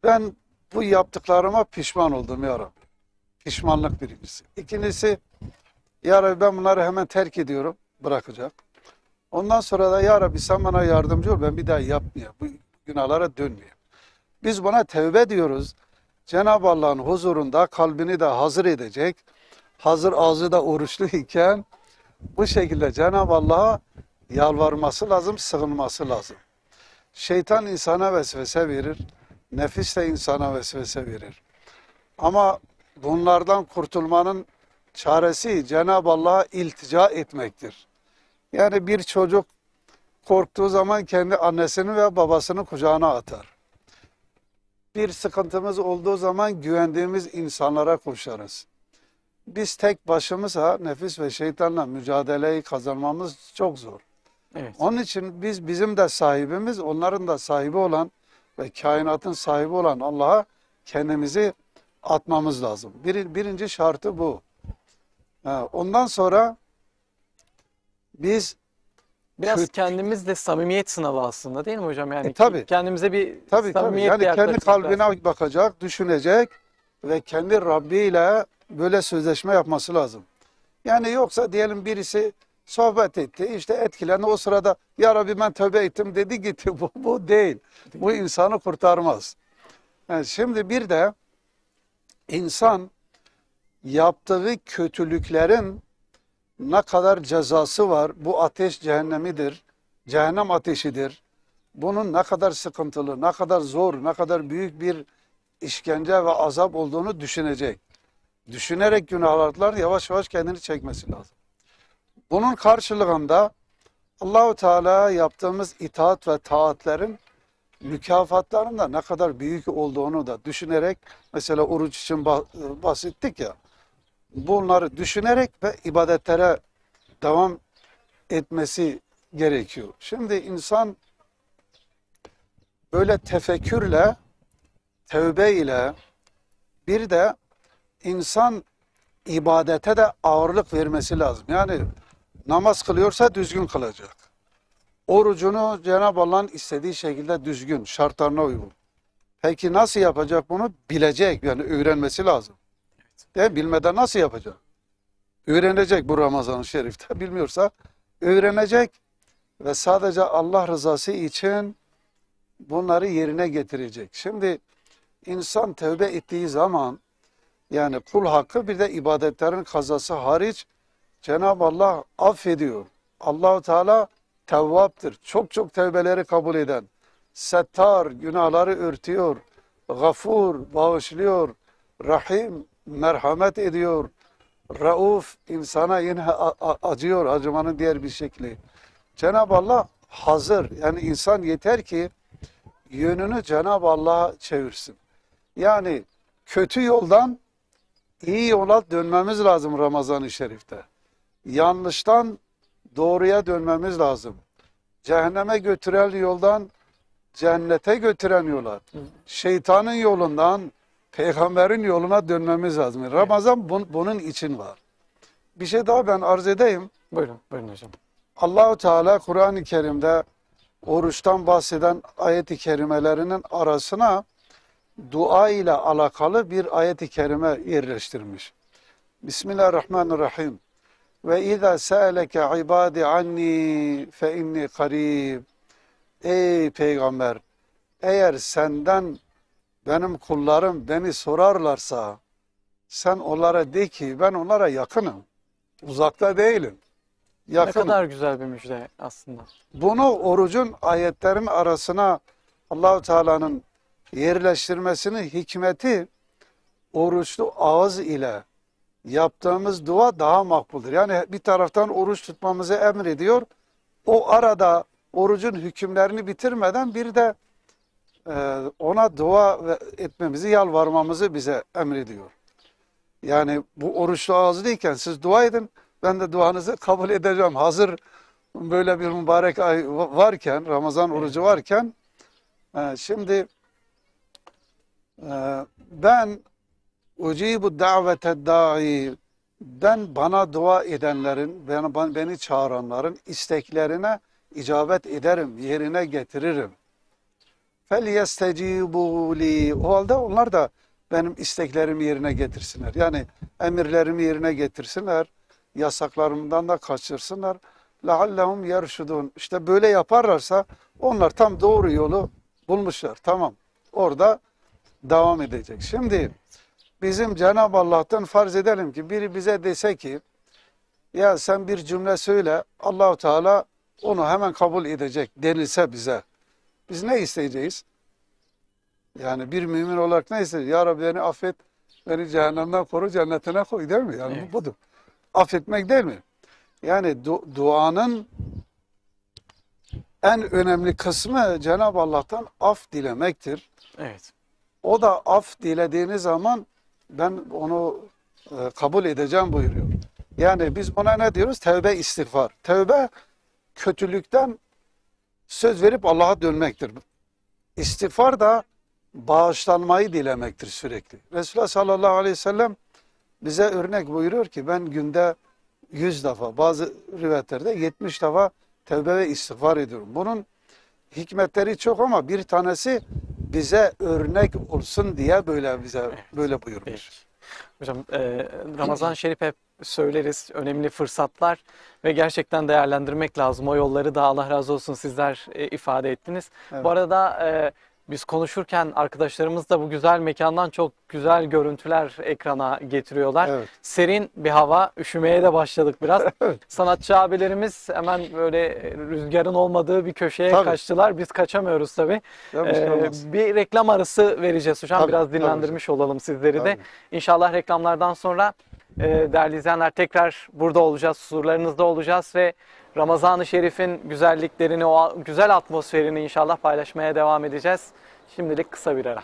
[SPEAKER 3] Ben bu yaptıklarıma pişman oldum ya Rabbi. Pişmanlık birincisi. İkincisi, ya Rabbi ben bunları hemen terk ediyorum, bırakacak. Ondan sonra da ya Rabbi sen bana yardımcı ol, ben bir daha yapmayayım, bu günahlara dönmeyeyim. Biz buna tevbe diyoruz. Cenab-ı Allah'ın huzurunda kalbini de hazır edecek. hazır ağzı da oruçlu iken bu şekilde Cenab-ı Allah'a yalvarması lazım, sığınması lazım. Şeytan insana vesvese verir, nefis de insana vesvese verir. Ama bunlardan kurtulmanın çaresi Cenab-ı Allah'a iltica etmektir. Yani bir çocuk korktuğu zaman kendi annesini ve babasını kucağına atar. Bir sıkıntımız olduğu zaman güvendiğimiz insanlara koşarız. Biz tek başımıza nefis ve şeytanla mücadeleyi kazanmamız çok zor.
[SPEAKER 1] Evet.
[SPEAKER 3] Onun için bizim de sahibimiz, onların da sahibi olan ve kainatın sahibi olan Allah'a kendimizi atmamız lazım. Birinci şartı bu. Ondan sonra biz
[SPEAKER 1] Biraz kendimizle samimiyet sınavı aslında değil mi hocam? Yani
[SPEAKER 3] tabii.
[SPEAKER 1] kendimize bir
[SPEAKER 3] tabii
[SPEAKER 1] samimiyetle
[SPEAKER 3] yani kendi
[SPEAKER 1] yaklaşmak lazım.
[SPEAKER 3] kalbine bakacak, düşünecek ve kendi Rabbi ile böyle sözleşme yapması lazım. Yani yoksa diyelim birisi sohbet etti, işte etkilendi, o sırada ya Rabbi ben tövbe ettim dedi gitti. Bu değil. Bu insanı kurtarmaz. Yani şimdi bir de insan yaptığı kötülüklerin ne kadar cezası var. Bu ateş cehennemidir. Cehennem ateşidir. Bunun ne kadar sıkıntılı, ne kadar zor, ne kadar büyük bir işkence ve azap olduğunu düşünecek. Düşünerek günahlar yavaş yavaş kendini çekmesi lazım. Bunun karşılığında Allahu Teala yaptığımız itaat ve taatlerin mükafatlarının da ne kadar büyük olduğunu da düşünerek, mesela oruç için bahsettik ya, bunları düşünerek ve ibadetlere devam etmesi gerekiyor. Şimdi insan böyle tefekkürle, tevbe ile, bir de insan ibadete de ağırlık vermesi lazım. Yani namaz kılıyorsa düzgün kılacak. Orucunu Cenab-ı Allah'ın istediği şekilde düzgün, şartlarına uygun. Peki nasıl yapacak bunu? Bilecek, yani öğrenmesi lazım. Bilmeden nasıl yapacak? Öğrenecek bu Ramazan-ı Şerif'te. Bilmiyorsa öğrenecek ve sadece Allah rızası için bunları yerine getirecek. Şimdi insan tövbe ettiği zaman, yani kul hakkı bir de ibadetlerin kazası hariç Cenab-ı Allah affediyor. Allahu Teala tevvaptır. Çok çok tevbeleri kabul eden. Settar, günahları örtüyor. Gafur, bağışlıyor. Rahim, merhamet ediyor. Rauf, insana yine acıyor, acımanın diğer bir şekli. Cenab-ı Allah hazır. Yani insan yeter ki yönünü Cenab-ı Allah'a çevirsin. Yani kötü yoldan iyi yola dönmemiz lazım Ramazan-ı Şerif'te. Yanlıştan doğruya dönmemiz lazım. Cehenneme götüren yoldan cennete götüren yola, şeytanın yolundan peygamberin yoluna dönmemiz lazım. Ramazan bunun için var. Bir şey daha ben arz edeyim.
[SPEAKER 1] Buyurun, buyurun hocam.
[SPEAKER 3] Allahu Teala Kur'an-ı Kerim'de oruçtan bahseden ayet-i kerimelerinin arasına dua ile alakalı bir ayet-i kerime yerleştirmiş. Bismillahirrahmanirrahim. Ve izâ sâleke ibâdi anni fe inni karîb. Ey peygamber, eğer senden benim kullarım beni sorarlarsa sen onlara de ki ben onlara yakınım. Uzakta değilim. Yakınım.
[SPEAKER 1] Ne kadar güzel bir müjde aslında.
[SPEAKER 3] Bunu orucun ayetlerin arasına Allahu Teala'nın yerleştirmesinin hikmeti, oruçlu ağız ile yaptığımız dua daha makbuldür. Yani bir taraftan oruç tutmamızı emrediyor. O arada orucun hükümlerini bitirmeden bir de ona dua etmemizi, yalvarmamızı bize emrediyor. Yani bu oruçlu ağız değilken siz dua edin, ben de duanızı kabul edeceğim. Hazır böyle bir mübarek ay varken, Ramazan orucu varken, şimdi ben ucibu davete da'i, ben bana dua edenlerin, beni çağıranların isteklerine icabet ederim, yerine getiririm. فَلْيَسْتَجِيبُوا لِي, o halde onlar da benim isteklerimi yerine getirsinler. Yani emirlerimi yerine getirsinler, yasaklarımdan da kaçırsınlar. لَعَلَّهُمْ يَرْشُدُونَ. İşte böyle yaparlarsa onlar tam doğru yolu bulmuşlar. Tamam. Orada devam edecek. Şimdi bizim Cenab-ı Allah'tan farz edelim ki biri bize dese ki ya sen bir cümle söyle, Allahu Teala onu hemen kabul edecek denilse bize. Biz ne isteyeceğiz? Yani bir mümin olarak ne isteyeceğiz? Ya Rabbi beni affet, beni cehennemden koru, cennetine koy, değil mi? Yani
[SPEAKER 1] Evet.
[SPEAKER 3] budur. Affetmek değil mi? Yani duanın en önemli kısmı Cenab-ı Allah'tan af dilemektir.
[SPEAKER 1] Evet.
[SPEAKER 3] O da af dilediğiniz zaman ben onu kabul edeceğim buyuruyor. Yani biz buna ne diyoruz? Tevbe, istiğfar. Tevbe kötülükten söz verip Allah'a dönmektir. İstiğfar da bağışlanmayı dilemektir sürekli. Resulullah sallallahu aleyhi ve sellem bize örnek buyuruyor ki ben günde 100 defa, bazı rivayetlerde 70 defa tevbe ve istiğfar ediyorum. Bunun hikmetleri çok ama bir tanesi bize örnek olsun diye böyle buyurmuş.
[SPEAKER 1] Peki. Hocam Ramazan-ı Şerif hep söyleriz, önemli fırsatlar ve gerçekten değerlendirmek lazım. O yolları da Allah razı olsun sizler ifade ettiniz.
[SPEAKER 3] Evet.
[SPEAKER 1] Bu arada biz konuşurken arkadaşlarımız da bu güzel mekandan çok güzel görüntüler ekrana getiriyorlar.
[SPEAKER 3] Evet.
[SPEAKER 1] Serin bir hava, üşümeye de başladık biraz.
[SPEAKER 3] Evet.
[SPEAKER 1] Sanatçı abilerimiz hemen böyle rüzgarın olmadığı bir köşeye
[SPEAKER 3] Tabii.
[SPEAKER 1] kaçtılar. Biz kaçamıyoruz tabii.
[SPEAKER 3] Ya bir şey olmaz.
[SPEAKER 1] Bir reklam arası vereceğiz hocam.
[SPEAKER 3] Tabii,
[SPEAKER 1] Biraz
[SPEAKER 3] tabii
[SPEAKER 1] dinlendirmiş olalım sizleri de.
[SPEAKER 3] Tabii.
[SPEAKER 1] İnşallah reklamlardan sonra değerli izleyenler tekrar burada olacağız, huzurlarınızda olacağız ve Ramazan-ı Şerif'in güzelliklerini, o güzel atmosferini inşallah paylaşmaya devam edeceğiz. Şimdilik kısa bir ara.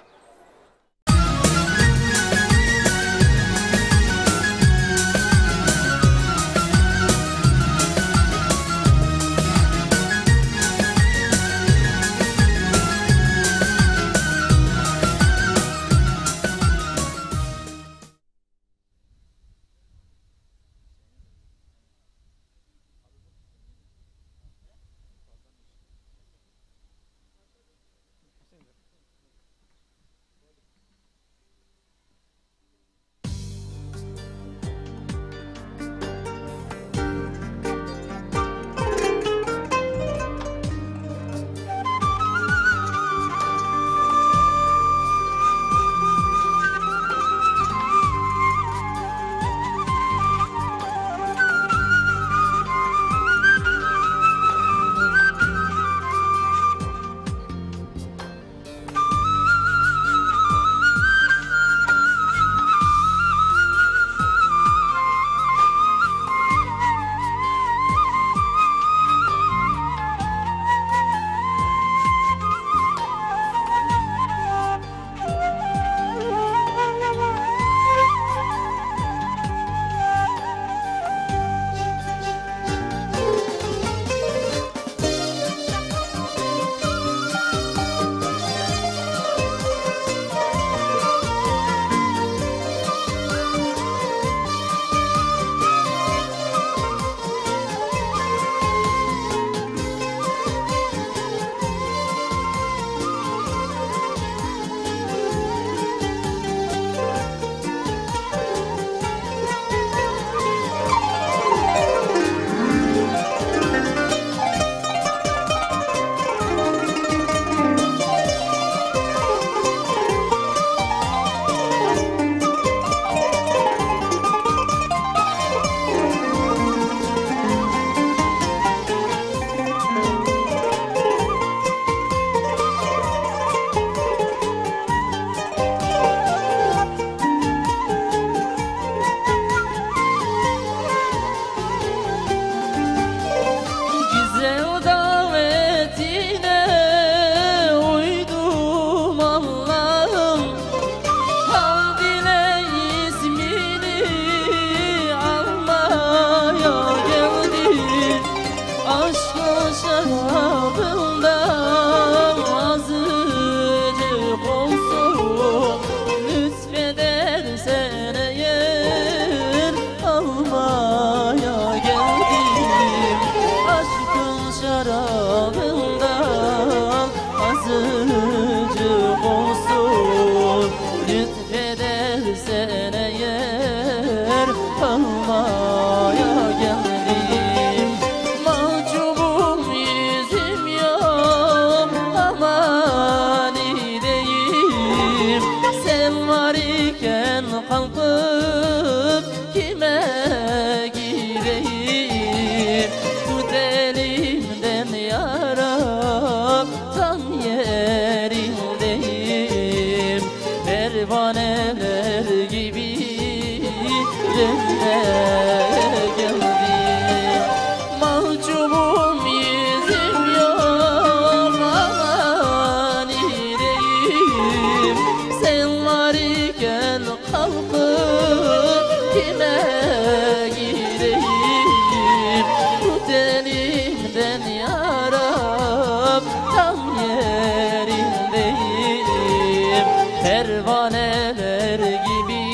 [SPEAKER 4] pervaneler gibi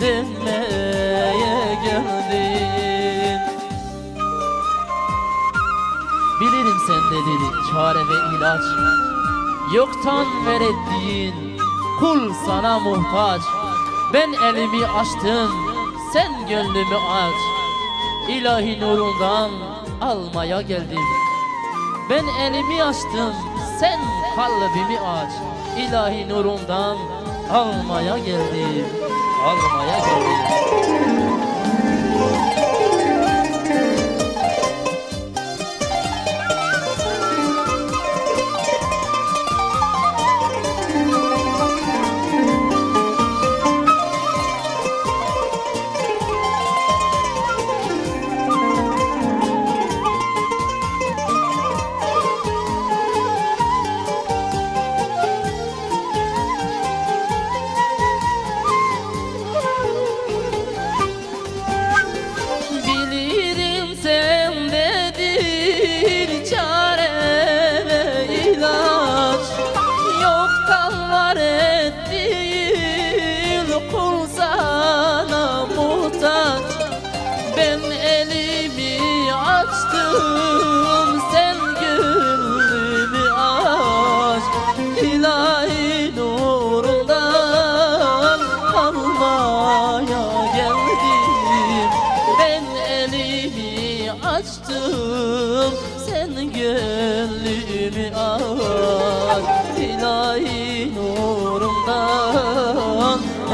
[SPEAKER 4] dönmeye geldin. Bilirim sendedir çare ve ilaç, yoktan ver ettiğin kul sana muhtaç. Ben elimi açtım, sen gönlümü aç. İlahi nurundan almaya geldim. Ben elimi açtım, sen kalbimi aç. İlahi nurundan almaya geldim, almaya geldim. Bilirim sendedir çare ve ilaç, yoktan var ettiğin kul sana muhtaç. Ben elimi açtım, sen gönlümü aç. İlahi nurundan almaya geldim. Ben elimi açtım, sen gönlümü aç. İlahi nurundan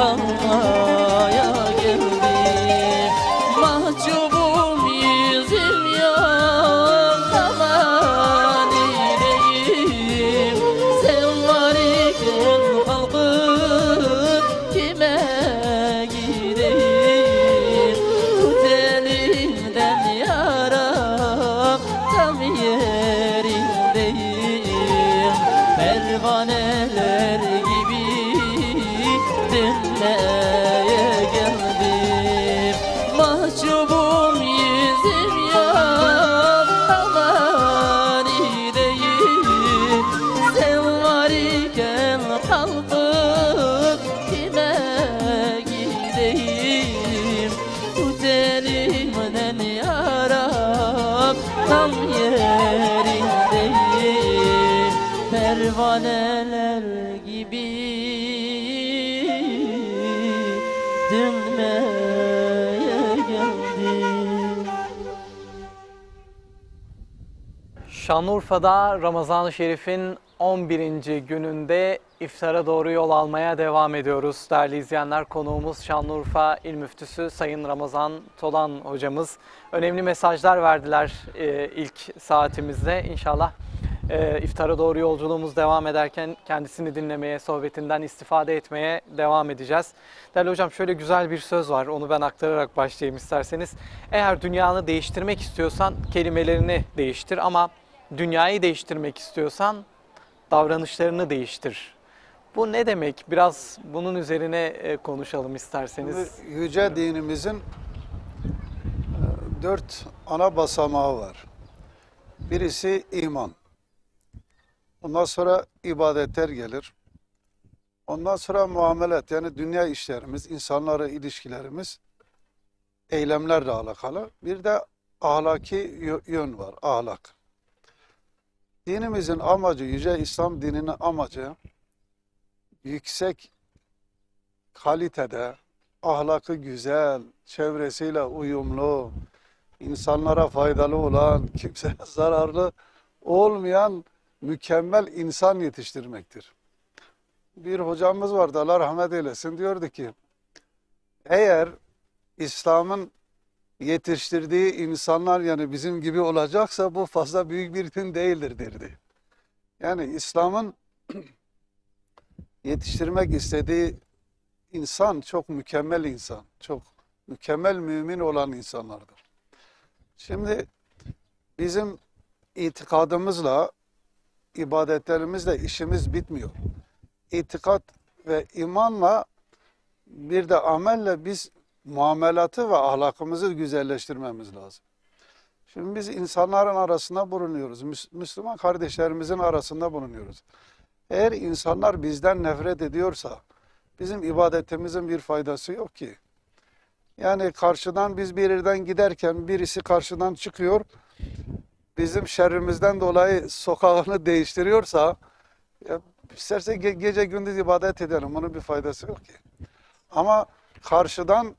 [SPEAKER 4] almaya geldim. Mahcubum yüzüm yok, aman yüreğim. Sen var iken kalkıp kime gideyim? Tut elimden yaram, tam yerindeyim. Pervaneler gibi dönmeye geldim. Mahcubum yüzüm yok, aman yüreğim. Sen var iken kalkıp kime gideyim? Tut elimden yaram, tam yerindeyim. Pervaneler gibi dönmeye geldim.
[SPEAKER 1] Şanlıurfa'da Ramazan-ı Şerif'in 11. gününde iftara doğru yol almaya devam ediyoruz. Değerli izleyenler, konuğumuz Şanlıurfa İl Müftüsü Sayın Ramazan Tolan hocamız. Önemli mesajlar verdiler ilk saatimizde. İnşallah iftara doğru yolculuğumuz devam ederken kendisini dinlemeye, sohbetinden istifade etmeye devam edeceğiz. Değerli hocam, şöyle güzel bir söz var, onu ben aktararak başlayayım isterseniz. Eğer dünyanı değiştirmek istiyorsan kelimelerini değiştir, ama dünyayı değiştirmek istiyorsan davranışlarını değiştir. Bu ne demek? Biraz bunun üzerine konuşalım isterseniz.
[SPEAKER 3] Şimdi yüce dinimizin 4 ana basamağı var. Birisi iman. Ondan sonra ibadetler gelir. Ondan sonra muamelet, yani dünya işlerimiz, insanlarla ilişkilerimiz, eylemlerle alakalı. Bir de ahlaki yön var, ahlak. Dinimizin amacı, yüce İslam dininin amacı, yüksek kalitede, ahlakı güzel, çevresiyle uyumlu, insanlara faydalı olan, kimseye zararlı olmayan mükemmel insan yetiştirmektir. Bir hocamız vardı, Allah rahmet eylesin, diyordu ki, eğer İslam'ın yetiştirdiği insanlar yani bizim gibi olacaksa bu fazla büyük bir din değildir derdi. Yani İslam'ın yetiştirmek istediği insan çok mükemmel insan, çok mükemmel mümin olan insanlardır. Şimdi bizim itikadımızla, ibadetlerimizle işimiz bitmiyor. İtikat ve imanla bir de amelle biz muamelatı ve ahlakımızı güzelleştirmemiz lazım. Şimdi biz insanların arasında bulunuyoruz. Müslüman kardeşlerimizin arasında bulunuyoruz. Eğer insanlar bizden nefret ediyorsa bizim ibadetimizin bir faydası yok ki. Yani karşıdan biz bir yerden giderken birisi karşıdan çıkıyor, bizim şerrimizden dolayı sokağını değiştiriyorsa, ya, isterse gece gündüz ibadet edelim, bunun bir faydası yok ki. Ama karşıdan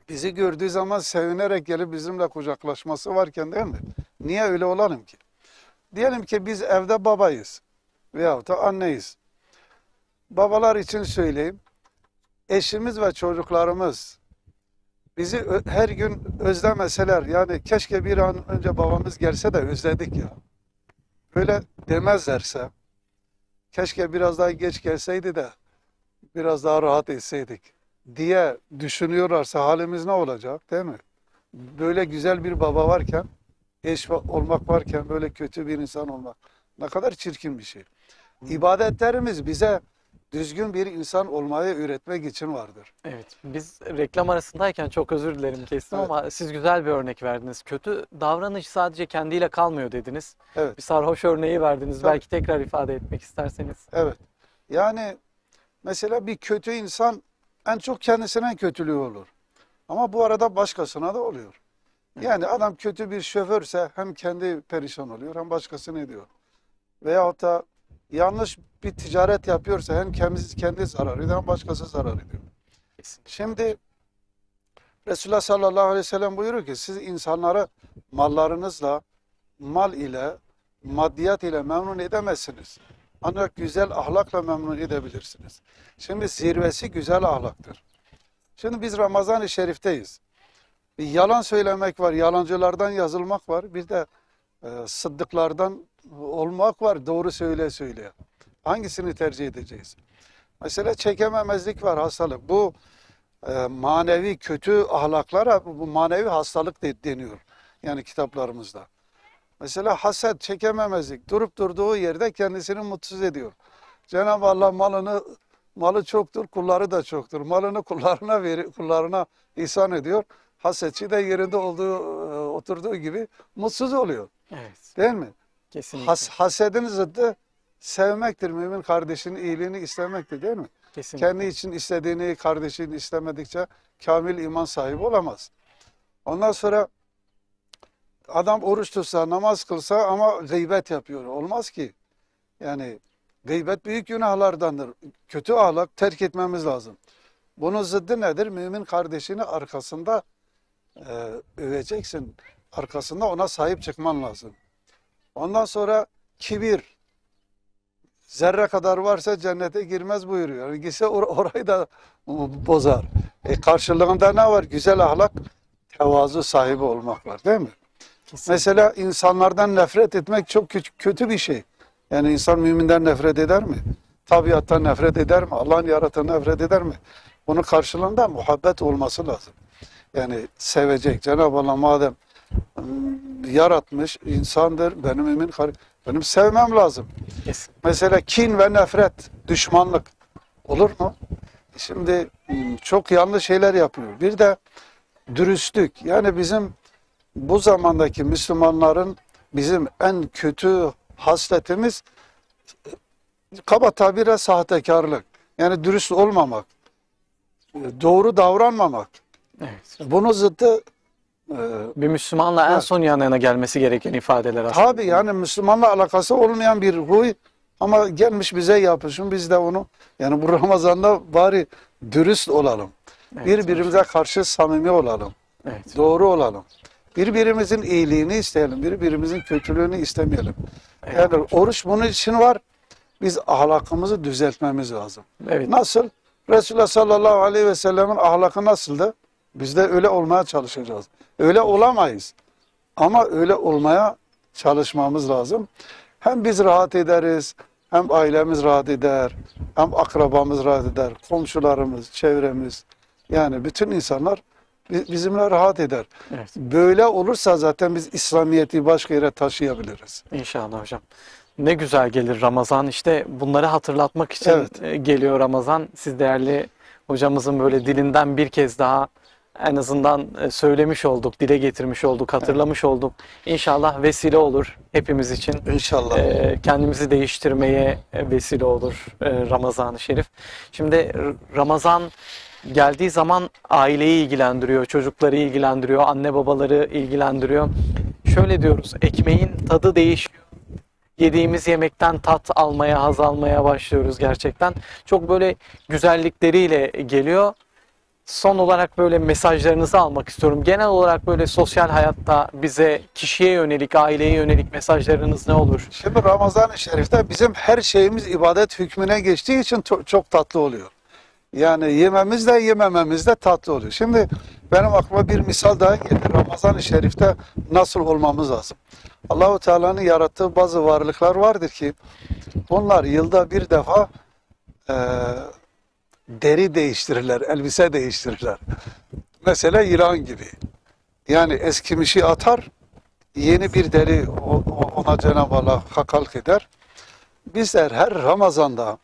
[SPEAKER 3] bizi gördüğü zaman sevinerek gelip bizimle kucaklaşması varken, değil mi? Niye öyle olalım ki? Diyelim ki biz evde babayız veyahut da anneyiz. Babalar için söyleyeyim, eşimiz ve çocuklarımız bizi her gün özlemeseler, yani keşke bir an önce babamız gelse de özledik ya, öyle demezlerse, keşke biraz daha geç gelseydi de biraz daha rahat etseydik diye düşünüyorlarsa halimiz ne olacak, değil mi? Böyle güzel bir baba varken, eş olmak varken böyle kötü bir insan olmak ne kadar çirkin bir şey. İbadetlerimiz bize düzgün bir insan olmayı öğretmek için vardır.
[SPEAKER 1] Evet, biz reklam arasındayken çok özür dilerim kestim
[SPEAKER 3] Evet.
[SPEAKER 1] ama siz güzel bir örnek verdiniz. Kötü davranış sadece kendiyle kalmıyor dediniz.
[SPEAKER 3] Evet.
[SPEAKER 1] Bir sarhoş örneği verdiniz.
[SPEAKER 3] Tabii.
[SPEAKER 1] Belki tekrar ifade etmek isterseniz.
[SPEAKER 3] Evet. Yani mesela bir kötü insan en çok kendisine kötülüğü olur. Ama bu arada başkasına da oluyor. Yani adam kötü bir şoförse hem kendi perişan oluyor hem başkasını ediyor. Veyahut da yanlış bir ticaret yapıyorsa hem kendi zarar ediyor hem başkası zarar ediyor.
[SPEAKER 1] Kesinlikle.
[SPEAKER 3] Şimdi Resulullah sallallahu aleyhi ve sellem buyuruyor ki siz insanları mallarınızla, mal ile, maddiyat ile memnun edemezsiniz. Ancak güzel ahlakla memnun edebilirsiniz. Şimdi zirvesi güzel ahlaktır. Şimdi biz Ramazan-ı Şerif'teyiz. Bir yalan söylemek var, yalancılardan yazılmak var. Bir de sıddıklardan olmak var, doğru söyle. Hangisini tercih edeceğiz? Mesela çekememezlik var, hastalık. Bu manevi kötü ahlaklara bu manevi hastalık deniyor. Yani kitaplarımızda. Mesela haset, çekememezlik, durup durduğu yerde kendisini mutsuz ediyor. Cenab-ı Allah malı çoktur, kulları da çoktur. Malını kullarına ihsan ediyor. Hasetçi de yerinde oturduğu gibi mutsuz oluyor.
[SPEAKER 1] Evet,
[SPEAKER 3] Değil mi?
[SPEAKER 1] kesinlikle.
[SPEAKER 3] Hasedin zıddı sevmektir. Mümin kardeşinin iyiliğini istemektir, değil mi?
[SPEAKER 1] Kesinlikle.
[SPEAKER 3] Kendi için istediğini kardeşinin istemedikçe kamil iman sahibi olamaz. Ondan sonra adam oruç tutsa, namaz kılsa ama gıybet yapıyor. Olmaz ki. Yani gıybet büyük günahlardandır. Kötü ahlak terk etmemiz lazım. Bunun zıddı nedir? Mümin kardeşini arkasında öveceksin. Arkasında ona sahip çıkman lazım. Ondan sonra kibir. Zerre kadar varsa cennete girmez buyuruyor. Yani gitse orayı da bozar. Karşılığında ne var? Güzel ahlak, tevazu sahibi olmak var, değil mi?
[SPEAKER 1] Kesinlikle.
[SPEAKER 3] Mesela insanlardan nefret etmek çok kötü bir şey. Yani insan müminden nefret eder mi? Tabiattan nefret eder mi? Allah'ın yarattığını nefret eder mi? Bunun karşılığında muhabbet olması lazım. Yani sevecek. Cenab-ı Allah madem yaratmış insandır, benim sevmem lazım.
[SPEAKER 1] Kesinlikle.
[SPEAKER 3] Mesela kin ve nefret, düşmanlık olur mu? Şimdi çok yanlış şeyler yapıyor. Bir de dürüstlük. Yani bizim bu zamandaki Müslümanların bizim en kötü hasletimiz kaba tabire sahtekarlık. Yani dürüst olmamak, doğru davranmamak.
[SPEAKER 1] Evet.
[SPEAKER 3] Bunun zıttı
[SPEAKER 1] Bir Müslümanla en
[SPEAKER 3] Evet.
[SPEAKER 1] son yan yana gelmesi gereken ifadeler aslında.
[SPEAKER 3] tabii yani Müslümanla alakası olmayan bir huy ama gelmiş bize yapışın biz de onu yani bu Ramazan'da bari dürüst olalım.
[SPEAKER 1] Evet,
[SPEAKER 3] Birbirimize karşı samimi olalım.
[SPEAKER 1] Evet.
[SPEAKER 3] Doğru olalım. Birbirimizin iyiliğini isteyelim. Birbirimizin kötülüğünü istemeyelim. Yani oruç bunun için var. Biz ahlakımızı düzeltmemiz lazım.
[SPEAKER 1] Evet.
[SPEAKER 3] Nasıl? Resulullah sallallahu aleyhi ve sellemin ahlakı nasıldı? Biz de öyle olmaya çalışacağız. Öyle olamayız. Ama öyle olmaya çalışmamız lazım. Hem biz rahat ederiz, hem ailemiz rahat eder, hem akrabamız rahat eder, komşularımız, çevremiz. Yani bütün insanlar bizimle rahat eder.
[SPEAKER 1] Evet.
[SPEAKER 3] Böyle olursa zaten biz İslamiyet'i başka yere taşıyabiliriz.
[SPEAKER 1] İnşallah hocam. Ne güzel gelir Ramazan. İşte bunları hatırlatmak için
[SPEAKER 3] Evet.
[SPEAKER 1] geliyor Ramazan. Siz değerli hocamızın böyle dilinden bir kez daha en azından söylemiş olduk, dile getirmiş olduk, hatırlamış olduk. İnşallah vesile olur hepimiz için.
[SPEAKER 3] İnşallah.
[SPEAKER 1] Kendimizi değiştirmeye vesile olur Ramazan-ı Şerif. Şimdi Ramazan geldiği zaman aileyi ilgilendiriyor, çocukları ilgilendiriyor, anne babaları ilgilendiriyor. Şöyle diyoruz, ekmeğin tadı değişiyor. Yediğimiz yemekten tat almaya, haz almaya başlıyoruz gerçekten. Çok böyle güzellikleriyle geliyor. Son olarak böyle mesajlarınızı almak istiyorum. Genel olarak böyle sosyal hayatta bize, kişiye yönelik, aileye yönelik mesajlarınız ne olur?
[SPEAKER 3] Şimdi Ramazan-ı Şerif'te bizim her şeyimiz ibadet hükmüne geçtiği için çok tatlı oluyor. Yani yememiz de yemememiz de tatlı oluyor. Şimdi benim aklıma bir misal daha geldi. Ramazan-ı Şerif'te nasıl olmamız lazım? Allah-u Teala'nın yarattığı bazı varlıklar vardır ki onlar yılda bir defa deri değiştirirler, elbise değiştirirler. Mesela yılan gibi. Yani eskimişi atar, yeni bir deri ona Cenab-ı Allah halk eder. Bizler her Ramazan'da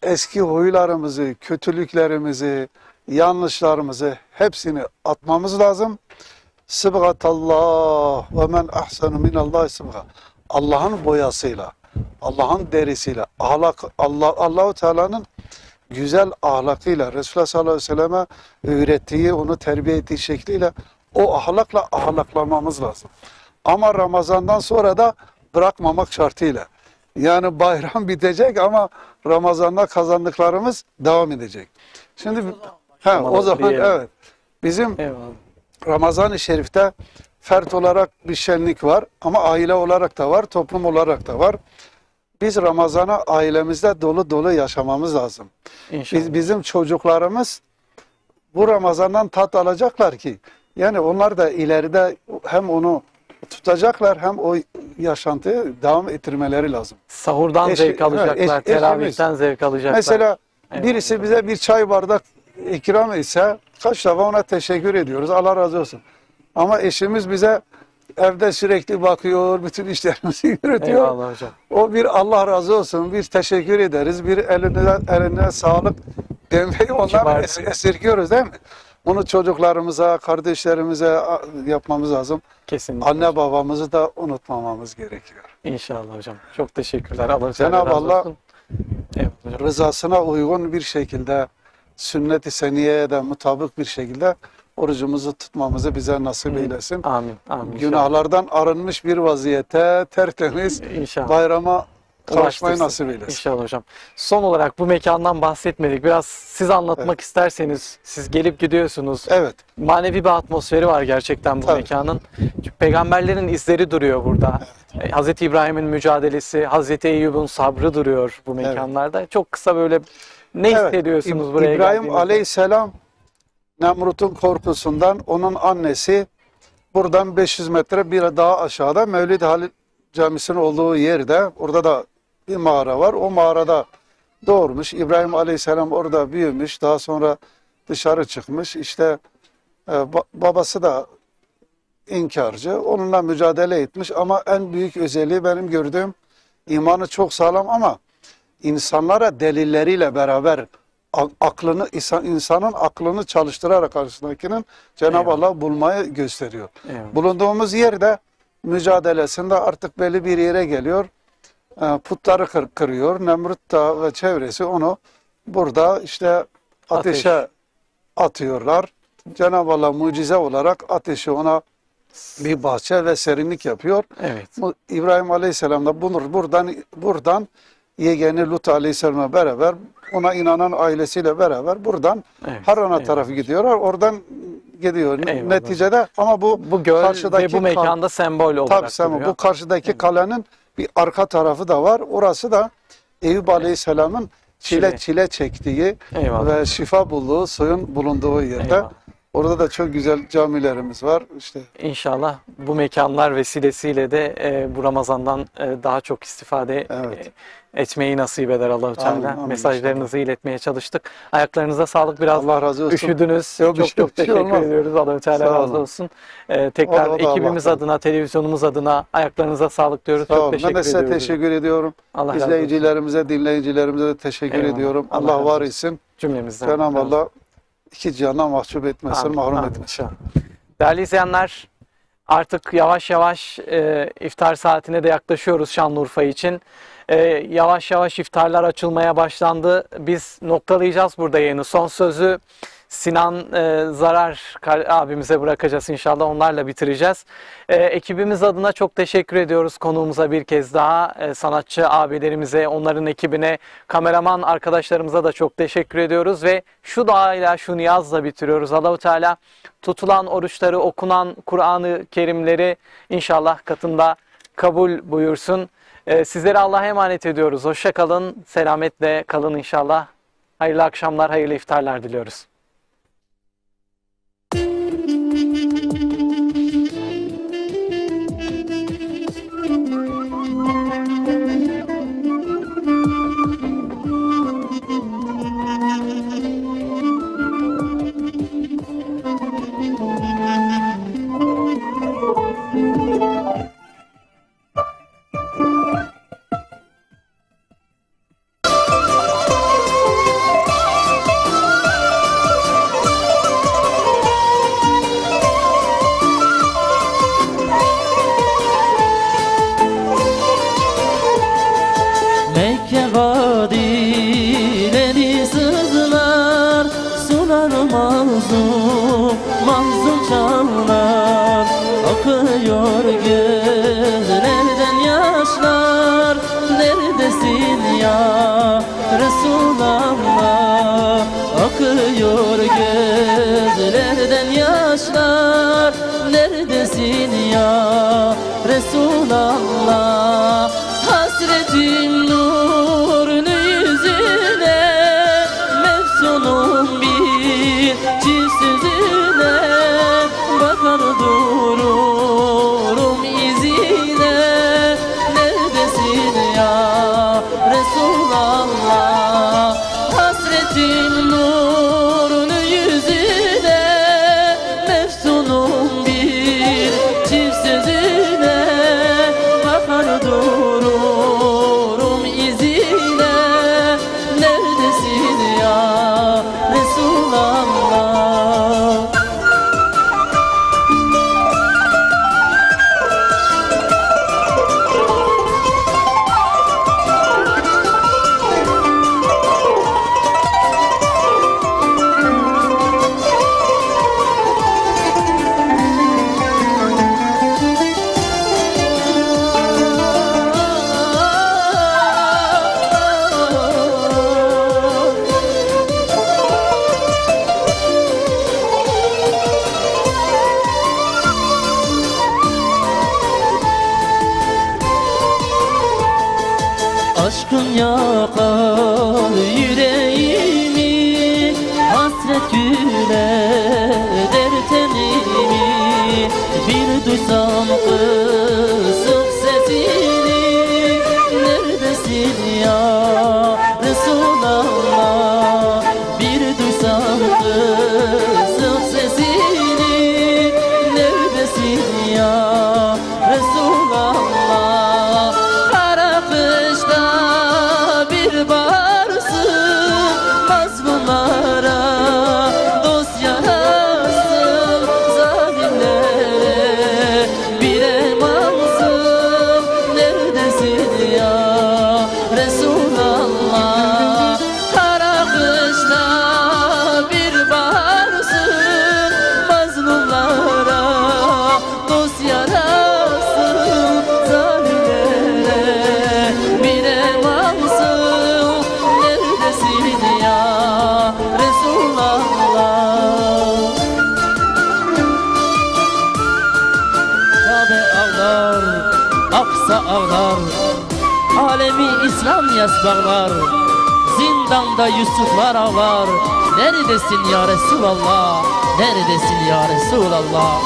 [SPEAKER 3] eski huylarımızı, kötülüklerimizi, yanlışlarımızı hepsini atmamız lazım. Sıbgatallah ve men ahsenu minallahi sıbga. Allah'ın boyasıyla, Allah'ın derisiyle, Allahu Teala'nın güzel ahlakıyla, Resulullah sallallahu aleyhi ve selleme öğrettiği, onu terbiye ettiği şekliyle o ahlakla ahlaklanmamız lazım. Ama Ramazan'dan sonra da bırakmamak şartıyla. Yani bayram bitecek ama Ramazan'da kazandıklarımız devam edecek. Şimdi o zaman evet. Bizim
[SPEAKER 1] Eyvallah.
[SPEAKER 3] Ramazan-ı Şerif'te fert olarak bir şenlik var ama aile olarak da var, toplum olarak da var. Biz Ramazan'a ailemizde dolu dolu yaşamamız lazım.
[SPEAKER 1] İnşallah.
[SPEAKER 3] Bizim çocuklarımız bu Ramazan'dan tat alacaklar ki yani onlar da ileride hem onu tutacaklar hem o yaşantıyı devam ettirmeleri lazım.
[SPEAKER 1] Sahurdan zevk alacaklar, teravihten zevk alacaklar.
[SPEAKER 3] Mesela
[SPEAKER 1] Eyvallah.
[SPEAKER 3] birisi bize bir çay bardak ikram etse kaç defa ona teşekkür ediyoruz. Allah razı olsun. Ama eşimiz bize evde sürekli bakıyor, bütün işlerimizi yürütüyor.
[SPEAKER 1] Eyvallah hocam.
[SPEAKER 3] O bir Allah razı olsun, bir teşekkür ederiz, bir eline sağlık demeyi ondan
[SPEAKER 1] Kibar.
[SPEAKER 3] esirgiyoruz değil mi? Bunu çocuklarımıza, kardeşlerimize yapmamız lazım.
[SPEAKER 1] Kesinlikle.
[SPEAKER 3] Anne babamızı da unutmamamız gerekiyor.
[SPEAKER 1] İnşallah hocam. Çok teşekkürler. Allah
[SPEAKER 3] Cenab-ı
[SPEAKER 1] razı
[SPEAKER 3] Allah
[SPEAKER 1] olsun. Evet hocam.
[SPEAKER 3] rızasına uygun bir şekilde, sünnet-i seniyeye de mutabık bir şekilde orucumuzu tutmamızı bize nasip eylesin.
[SPEAKER 1] Amin. Amin.
[SPEAKER 3] Günahlardan arınmış bir vaziyette tertemiz
[SPEAKER 1] İnşallah.
[SPEAKER 3] bayrama kavuşmayı
[SPEAKER 1] Ulaştırsın.
[SPEAKER 3] nasip eylesin.
[SPEAKER 1] İnşallah hocam. Son olarak bu mekandan bahsetmedik. Biraz siz anlatmak isterseniz, siz gelip gidiyorsunuz.
[SPEAKER 3] Evet.
[SPEAKER 1] Manevi bir atmosferi var gerçekten bu
[SPEAKER 3] Tabii.
[SPEAKER 1] mekanın. Çünkü peygamberlerin izleri duruyor burada. Hazreti İbrahim'in mücadelesi, Hazreti Eyyub'un sabrı duruyor bu mekanlarda. Çok kısa böyle ne hissediyorsunuz buraya
[SPEAKER 3] İbrahim
[SPEAKER 1] geldiğinizde?
[SPEAKER 3] Aleyhisselam Nemrut'un korkusundan onun annesi buradan 500 metre bir daha aşağıda Mevlid-i Halil Camisi'nin olduğu yerde orada da bir mağara var. O mağarada doğurmuş. İbrahim Aleyhisselam orada büyümüş. Daha sonra dışarı çıkmış. İşte babası da inkarcı. Onunla mücadele etmiş ama en büyük özelliği benim gördüğüm imanı çok sağlam ama insanlara delilleriyle beraber insanın aklını çalıştırarak karşısındakinin Cenab-ı Allah bulmayı gösteriyor.
[SPEAKER 1] Eyvallah.
[SPEAKER 3] Bulunduğumuz yerde mücadelesinde artık belli bir yere geliyor. Putları kırıyor. Nemrut da ve çevresi onu burada işte ateşe atıyorlar. Cenab-ı Allah mucize olarak ateşi ona bir bahçe ve serinlik yapıyor.
[SPEAKER 1] Evet.
[SPEAKER 3] İbrahim Aleyhisselam da buradan yeğeni Lut Aleyhisselam'la beraber ona inanan ailesiyle beraber buradan Haran'a tarafı gidiyorlar. Oradan gidiyor.
[SPEAKER 1] Eyvallah.
[SPEAKER 3] Neticede ama
[SPEAKER 1] Bu göl ve bu mekanda sembol olarak duruyor.
[SPEAKER 3] bu karşıdaki kalenin bir arka tarafı da var. Orası da Eyüp Aleyhisselam'ın çile çektiği
[SPEAKER 1] Eyvallah.
[SPEAKER 3] ve şifa bulduğu, suyun bulunduğu yerde.
[SPEAKER 1] Eyvallah.
[SPEAKER 3] Orada da çok güzel camilerimiz var. İşte
[SPEAKER 1] İnşallah bu mekanlar vesilesiyle de bu Ramazan'dan daha çok istifade
[SPEAKER 3] Evet.
[SPEAKER 1] etmeyi nasip eder Allah-u Teala.
[SPEAKER 3] Amin, amin,
[SPEAKER 1] Mesajlarınızı iletmeye çalıştık. Ayaklarınıza sağlık. Biraz
[SPEAKER 3] Allah razı olsun.
[SPEAKER 1] üşüdünüz.
[SPEAKER 3] Yok,
[SPEAKER 1] çok çok
[SPEAKER 3] bir şey
[SPEAKER 1] teşekkür
[SPEAKER 3] olmaz.
[SPEAKER 1] ediyoruz. Allah-u Teala
[SPEAKER 3] Sağ
[SPEAKER 1] razı
[SPEAKER 3] olun.
[SPEAKER 1] olsun. Tekrar
[SPEAKER 3] O da
[SPEAKER 1] ekibimiz
[SPEAKER 3] Allah'tan.
[SPEAKER 1] adına, televizyonumuz adına ayaklarınıza sağlık diyoruz.
[SPEAKER 3] Sağ
[SPEAKER 1] Çok
[SPEAKER 3] olun.
[SPEAKER 1] teşekkür
[SPEAKER 3] Ben de size
[SPEAKER 1] ediyoruz.
[SPEAKER 3] teşekkür ediyorum.
[SPEAKER 1] Allah razı olsun.
[SPEAKER 3] İzleyicilerimize, dinleyicilerimize de teşekkür
[SPEAKER 1] Eyvallah.
[SPEAKER 3] ediyorum.
[SPEAKER 1] Allah
[SPEAKER 3] Allah
[SPEAKER 1] razı
[SPEAKER 3] var
[SPEAKER 1] olsun.
[SPEAKER 3] etsin.
[SPEAKER 1] Cümlemizden.
[SPEAKER 3] Cenab-ı
[SPEAKER 1] razı olsun.
[SPEAKER 3] Allah iki cihana mahcup etmesin,
[SPEAKER 1] Amin,
[SPEAKER 3] mahrum
[SPEAKER 1] amin.
[SPEAKER 3] etmesin.
[SPEAKER 1] Değerli izleyenler, artık yavaş yavaş iftar saatine de yaklaşıyoruz Şanlıurfa için. Yavaş yavaş iftarlar açılmaya başlandı. Biz noktalayacağız burada yayını. Son sözü Sinan Zarar abimize bırakacağız inşallah. Onlarla bitireceğiz. Ekibimiz adına çok teşekkür ediyoruz konuğumuza bir kez daha. Sanatçı abilerimize, onların ekibine, kameraman arkadaşlarımıza da çok teşekkür ediyoruz. Ve şu duayla, şu niyazla bitiriyoruz. Allahu Teala tutulan oruçları, okunan Kur'an-ı Kerimleri inşallah katında kabul buyursun. Sizleri Allah'a emanet ediyoruz. Hoşça kalın, selametle kalın inşallah. Hayırlı akşamlar, hayırlı iftarlar diliyoruz.
[SPEAKER 4] Mekke vadileri sızlar, sular mazlum, mazlum çağlar. Akıyor gözlerden yaşlar, neredesin ya Resulallah? Akıyor gözlerden yaşlar, neredesin ya Resulallah? Hasretim nurlu yüzüne, mefsunum bir çift sözüne, bakar dururum izine. Neredesin ya Resulallah? Hasretim nurlu yüzüne, mefsunum bir çift sözüne, bakar dururum izine. Neredesin ya Resulallah? Aşkın yakar yüreğimi, hasret güler tenimi. Bir duysam kısık sesini, neredesin ya Resulallah? Bir duysam kısık sesini, neredesin ya Resulallah? Kara kışta bir baharsın, mazlumlara dost yarasın, zalimlere bir emansın. Neredesin ya Resulallah? Kara kışta bir baharsın, mazlumlara dost yarasın, zalimlere bir emansın. Neredesin ya Resulallah? Kabe ağlar, Aksa ağlar, alemi İslam yasbağlar. Zindanda Yusuflar ağlar. Neredesin ya Resulallah? Neredesin ya Resulallah?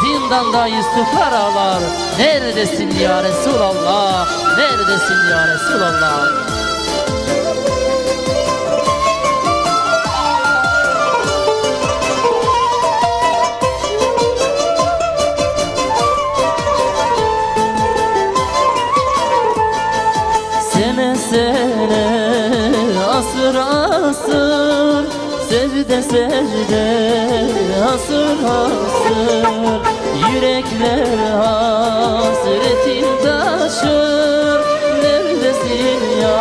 [SPEAKER 4] Zindanda Yusuflar ağlar. Neredesin ya Resulallah? Neredesin ya Resulallah? Sene sene, asır asır secde secde, hasır hasır, yürekler hasretin taşır. Neredesin ya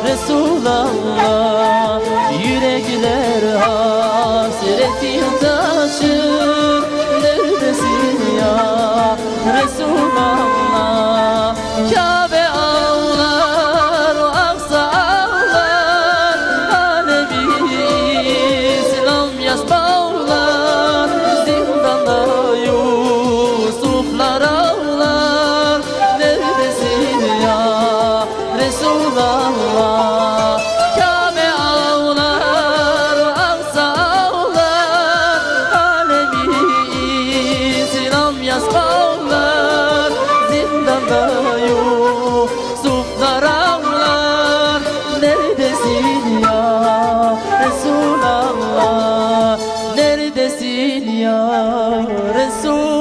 [SPEAKER 4] Resulallah, yürekler hasretin taşır. Neredesin ya Resulallah? Kabe ağlar, Aksa ağlar, alemi İslam yaş bağlar. Zindanda Yusuflar ağlar. Neredesin ya Resulallah? Kabe ağlar, Aksa ağlar, alemi İslam yaş bağlar. Zindanda Yusuflar ağlar. Neredesin ya Resulallah? Neredesin ya Resulallah?